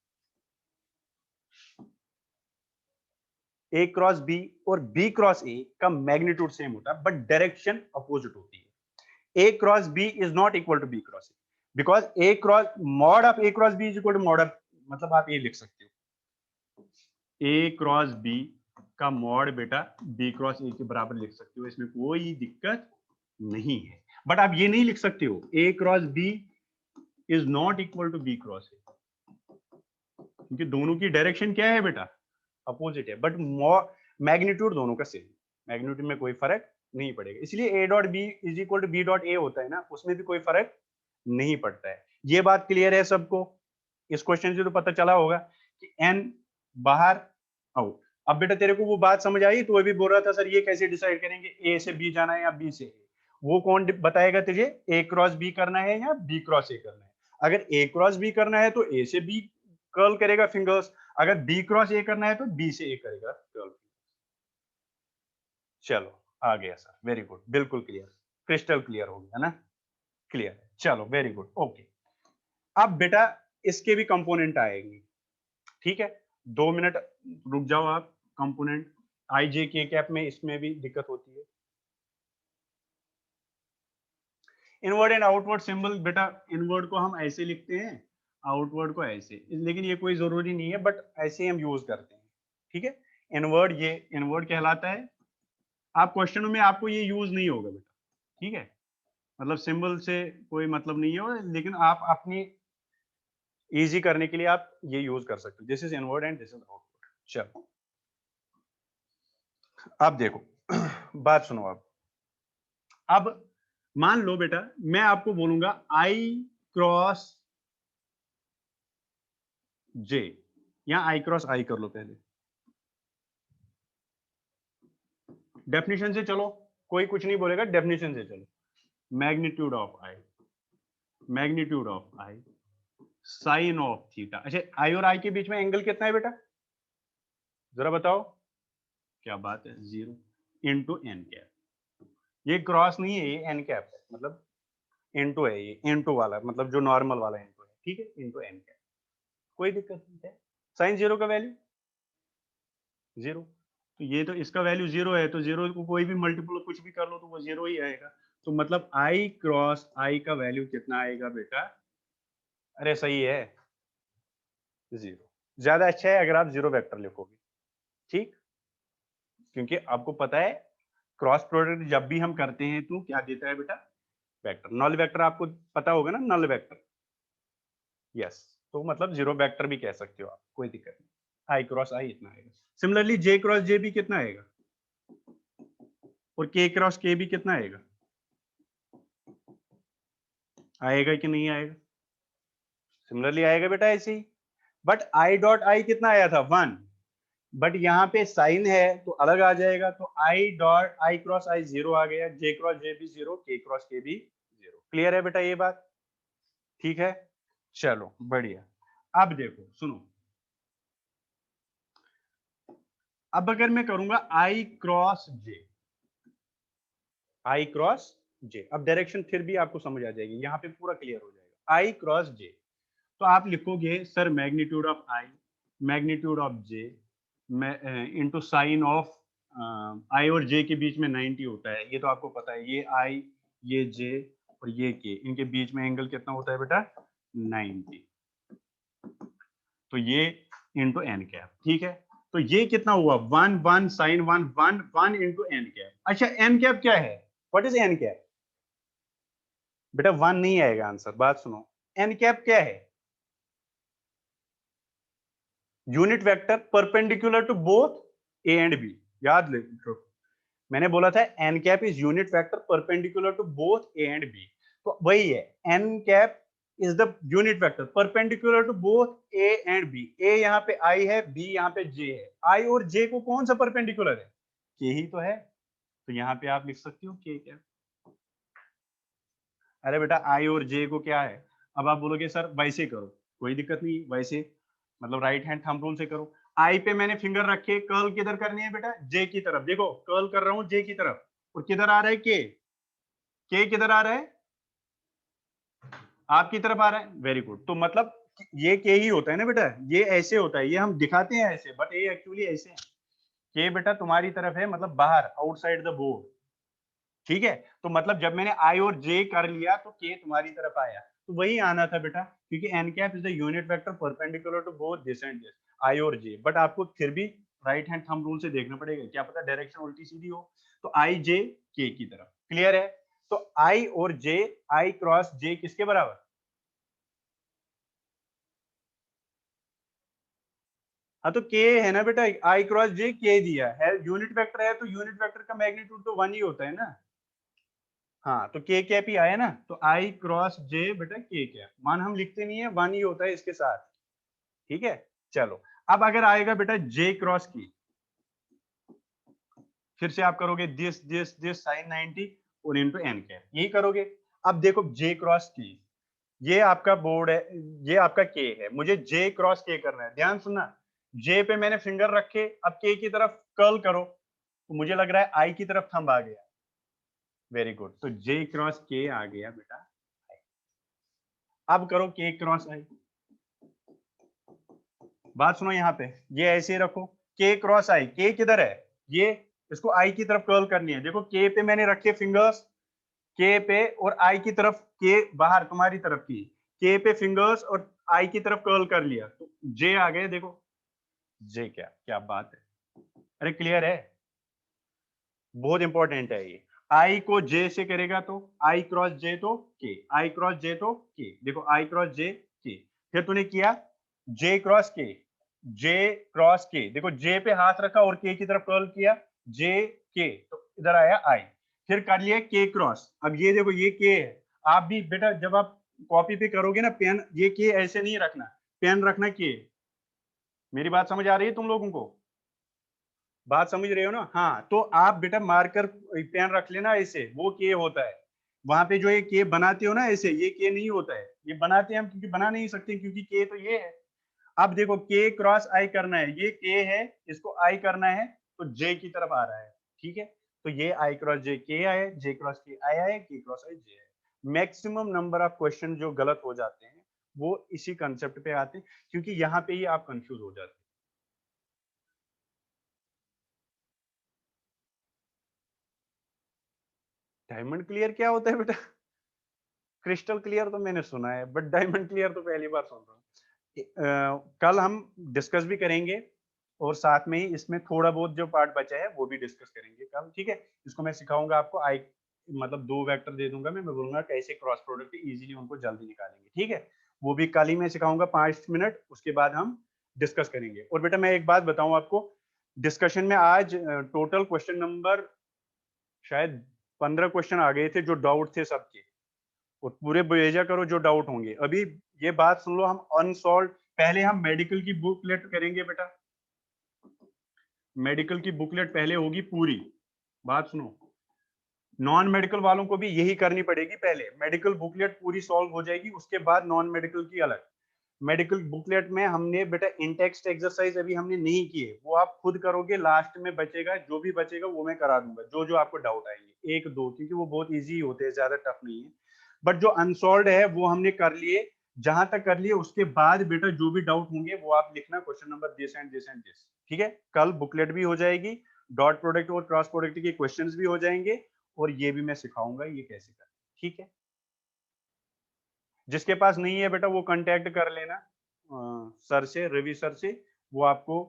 A क्रॉस B और B क्रॉस A का मैग्नीट्यूड सेम होता है, बट डायरेक्शन अपोजिट होती है। A cross B is not equal to B cross A, because A cross mod of A cross B is equal to mod of, मतलब आप ये लिख सकते हो A क्रॉस B का मॉड बेटा B क्रॉस A के बराबर लिख सकते हो, इसमें कोई दिक्कत नहीं है। बट आप ये नहीं लिख सकते हो A cross B is not equal to B cross A, क्योंकि दोनों की डायरेक्शन क्या है बेटा? अपोजिट है, बट मैग्नीट्यूड दोनों का सेम, मैग्नीट्यूड में कोई फर्क नहीं पड़ेगा। इसलिए A dot B is equal to B dot A होता है ना, उसमें भी कोई फर्क नहीं पड़ता है। ये बात क्लियर है सबको? इस क्वेश्चन से तो पता चला होगा कि n बाहर आउट। अब बेटा तेरे को वो बात समझ आई? तो भी बोल रहा था सर ये कैसे डिसाइड करेंगे A से B जाना है या B से A? वो कौन बताएगा तुझे? A क्रॉस B करना है या B क्रॉस A करना है? अगर A क्रॉस B करना है तो A से B कर्ल करेगा फिंगर्स, अगर B क्रॉस A करना है तो B से A करेगा कर्ल। चलो आ गया सर, वेरी गुड, बिल्कुल क्लियर, क्रिस्टल क्लियर हो गया ना? क्लियर है, चलो वेरी गुड, ओके। अब बेटा इसके भी कंपोनेंट आएंगे, ठीक है? 2 मिनट रुक जाओ आप। कंपोनेंट आई जे के कैप में इसमें भी दिक्कत होती है। इनवर्ड एंड आउटवर्ड सिंबल बेटा, इनवर्ड को हम ऐसे लिखते हैं, आउटवर्ड को ऐसे, लेकिन ये कोई जरूरी नहीं है, बट ऐसे हम यूज करते हैं, ठीक है? इनवर्ड, ये इनवर्ड कहलाता है। आप क्वेश्चनों में आपको ये यूज नहीं होगा बेटा, ठीक है? मतलब सिंबल से कोई मतलब नहीं है, लेकिन आप अपनी इजी करने के लिए आप ये यूज कर सकते हो। This is inward and this is outward. चलो अब देखो बात सुनो। अब मान लो बेटा मैं आपको बोलूंगा आई क्रॉस जे, या आई क्रॉस आई कर लो पहले। डेफिनेशन से चलो, कोई कुछ नहीं बोलेगा, डेफिनेशन से चलो। Magnitude of I, magnitude of I sine of theta. अच्छा, आई और आई के बीच में एंगल कितना है बेटा, जरा बताओ। क्या बात है, 0 इंटू एन कैप। ये क्रॉस नहीं है, ये एन कैप है, मतलब इंटू है, ये इंटू वाला मतलब जो नॉर्मल वाला इंटू है, ठीक है, इंटू एन कैप। कोई दिक्कत नहीं है। साइन 0 का वैल्यू 0, तो ये तो इसका वैल्यू 0 है, तो 0 को कोई भी मल्टीपल कुछ भी कर लो तो वो 0 ही आएगा। तो मतलब आई क्रॉस आई का वैल्यू कितना आएगा बेटा, अरे सही है 0। ज्यादा अच्छा है अगर आप 0 वेक्टर लिखोगे, ठीक, क्योंकि आपको पता है क्रॉस प्रोडक्ट जब भी हम करते हैं तो क्या देता है बेटा, वेक्टर। नल वेक्टर आपको पता होगा ना, नल वेक्टर, यस। तो मतलब 0 वेक्टर भी कह सकते हो आप, कोई दिक्कत नहीं। आई क्रॉस आई इतना आएगा। सिमिलरली जे क्रॉस जे भी कितना आएगा, और के क्रॉस के भी कितना आएगा, आएगा कि नहीं आएगा, सिमिलरली आएगा बेटा ऐसे ही। बट आई डॉट आई कितना आया था 1, बट यहाँ पे साइन है तो अलग आ जाएगा, तो आई डॉट आई क्रॉस आई 0 आ गया, जे क्रॉस जे भी 0, के क्रॉस के भी 0। क्लियर है बेटा ये बात, ठीक है, चलो बढ़िया। अब देखो सुनो, अब अगर मैं करूंगा आई क्रॉस जे, आई क्रॉस जे, अब डायरेक्शन फिर भी आपको समझ आ जाएगी, यहाँ पे पूरा क्लियर हो जाएगा। आई क्रॉस जे, तो आप लिखोगे sir magnitude of I, magnitude of J into sine of I और जे के बीच में 90 होता है, ये तो आपको पता है। ये आई, ये जे और ये के, इनके बीच में एंगल कितना होता है बेटा, 90। तो ये इंटू एन कैप, ठीक है। तो ये कितना हुआ, 1 1 साइन 1 1 1 इंटू एन कैप। अच्छा एन कैप क्या है, व्हाट इज एन कैप, बेटा 1 नहीं आएगा आंसर, बात सुनो। एन कैप क्या है, unit vector perpendicular to both A and B. याद रखो, मैंने बोला था N cap is unit vector perpendicular to both A and B, तो वही है, N cap is the unit vector perpendicular to both A and B. A यहाँ पे आई है, बी यहाँ पे जे है। आई और जे को कौन सा परपेंडिकुलर है, के ही तो है, तो यहाँ पे आप लिख सकते हो के कैप। अरे बेटा आई और जे को क्या है, अब आप बोलोगे सर वैसे करो, कोई दिक्कत नहीं, वैसे मतलब राइट हैंड थंब रूल से करो। आई पे मैंने फिंगर रखे, कर्ल किधर करनी है बेटा, जे की तरफ, देखो कर्ल कर रहा हूं जे की तरफ, और किधर आ रहा है के किधर आ रहा है, आपकी तरफ आ रहा है, वेरी गुड। तो मतलब ये के ही होता है ना बेटा, ये ऐसे होता है, ये हम दिखाते हैं ऐसे, बट ये एक्चुअली ऐसे है। के बेटा तुम्हारी तरफ है, मतलब बाहर, आउटसाइड द बोर्ड, ठीक है। तो मतलब जब मैंने आई और जे कर लिया तो के तुम्हारी तरफ आया, तो वही आना था बेटा, क्योंकि N cap is the unit vector perpendicular to both this and this, I और जे। बट आपको फिर भी राइट हैंड थंब रूल से देखना पड़ेगा, क्या पता डायरेक्शन उल्टी सीधी हो। तो आई जे के की तरफ, क्लियर है। तो आई और जे, आई क्रॉस जे किसके बराबर, हाँ तो के है ना बेटा, आई क्रॉस जे के दिया है, यूनिट वेक्टर है तो यूनिट वेक्टर का मैग्नीट्यूड तो 1 ही होता है ना। हाँ तो के कैप ही आया ना, तो आई क्रॉस जे बेटा के कैप, मान हम लिखते नहीं है, 1 ही होता है इसके साथ, ठीक है। चलो अब अगर आएगा बेटा जे क्रॉस की, फिर से आप करोगे दिस दिस दिस साइन 90 और इनटू एन कैप, यही करोगे। अब देखो जे क्रॉस की, ये आपका बोर्ड है, ये आपका के है, मुझे जे क्रॉस के करना है, ध्यान सुनना। जे पे मैंने फिंगर रखे, अब के की तरफ कर्ल करो, तो मुझे लग रहा है आई की तरफ थंब आ गया, वेरी गुड। तो जे क्रॉस के आ गया बेटा, अब करो के क्रॉस आई। बात सुनो, यहाँ पे ये ऐसे ही रखो, के क्रॉस आई, के किधर है, ये, इसको आई की तरफ कर्ल करनी है। देखो के पे मैंने रखे फिंगर्स, के पे, और आई की तरफ, के बाहर तुम्हारी तरफ की, के पे फिंगर्स और आई की तरफ कर्ल कर लिया, तो जे आ गए, देखो जे, क्या क्या बात है, अरे क्लियर है, बहुत इंपॉर्टेंट है ये। आई को जे से करेगा तो आई क्रॉस जे तो के, आई क्रॉस जे तो के, देखो आई क्रॉस जे के, फिर तूने किया जे क्रॉस के, जे क्रॉस के, देखो जे पे हाथ रखा और के की तरफ कर्ल किया, जे के, तो इधर आया आई, फिर कर लिया के क्रॉस। अब ये देखो ये के है, आप भी बेटा जब आप कॉपी पे करोगे ना पेन, ये के ऐसे नहीं रखना, पेन रखना के। मेरी बात समझ आ रही है तुम लोगों को, बात समझ रहे हो ना, हाँ। तो आप बेटा मार्कर पेन रख लेना ऐसे, वो के होता है, वहां पे जो ये के बनाते हो ना ऐसे, ये के नहीं होता है, ये बनाते हैं हम क्योंकि बना नहीं सकते क्योंकि के तो ये है। अब देखो के क्रॉस आई करना है, ये के है, इसको आई करना है तो जे की तरफ आ रहा है, ठीक है। तो ये आई क्रॉस जे के आए, जे क्रॉस के आई आए, के क्रॉस आई जे आए। मैक्सिमम नंबर ऑफ क्वेश्चन जो गलत हो जाते हैं वो इसी कंसेप्ट पे आते हैं, क्योंकि यहाँ पे ही आप कंफ्यूज हो जाते हैं। डायमंड क्लियर क्या होता है बेटा? क्रिस्टल क्लियर तो मैंने सुना है, बट डायमंड क्लियर तो पहली बार सुन रहा हूँ। कल हम डिस्कस भी करेंगे और साथ में ही इसमें थोड़ा बहुत जो पार्ट बचा है वो भी डिस्कस करेंगे कल, ठीक है। इसको मैं सिखाऊंगा आपको, आई मतलब 2 वेक्टर दे दूंगा मैं बोलूंगा कैसे क्रॉस प्रोडक्ट इजीली उनको जल्दी निकालेंगे, ठीक है। वो भी कल ही मैं सिखाऊंगा 5 मिनट, उसके बाद हम डिस्कस करेंगे। और बेटा मैं एक बात बताऊं आपको, डिस्कशन में आज टोटल क्वेश्चन नंबर शायद 15 क्वेश्चन आ गए थे जो डाउट थे सबके, और पूरे भेजा करो जो डाउट होंगे। अभी ये बात सुन लो, हम अनसॉल्व, पहले हम मेडिकल की बुकलेट करेंगे बेटा, मेडिकल की बुकलेट पहले होगी पूरी, बात सुनो। नॉन मेडिकल वालों को भी यही करनी पड़ेगी, पहले मेडिकल बुकलेट पूरी सॉल्व हो जाएगी, उसके बाद नॉन मेडिकल की अलग। मेडिकल बुकलेट में हमने बेटा इंटेक्स्ट एक्सरसाइज अभी हमने नहीं किए, वो आप खुद करोगे, लास्ट में बचेगा, जो भी बचेगा वो मैं करा दूंगा, जो जो आपको डाउट आएंगे एक दो, क्योंकि वो बहुत इजी होते हैं, ज्यादा टफ नहीं है। बट जो अनसॉल्व है वो हमने कर लिए, जहां तक कर लिए उसके बाद बेटा जो भी डाउट होंगे वो आप लिखना, question number this and this and this, ठीक है। कल बुकलेट भी हो जाएगी, डॉट प्रोडक्ट और क्रॉस प्रोडक्ट के क्वेश्चंस भी हो जाएंगे, और ये भी मैं सिखाऊंगा ये कैसे करना, ठीक है। जिसके पास नहीं है बेटा वो कांटेक्ट कर लेना सर से, रवि सर से, वो आपको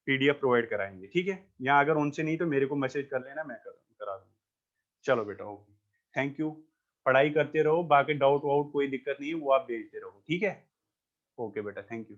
पीडीएफ प्रोवाइड कराएंगे, ठीक है। या अगर उनसे नहीं तो मेरे को मैसेज कर लेना, मैं करा दूंगा। चलो बेटा, ओके, थैंक यू। पढ़ाई करते रहो, बाकी डाउट वाउट कोई दिक्कत नहीं है वो आप भेजते रहो, ठीक है। ओके बेटा, थैंक यू।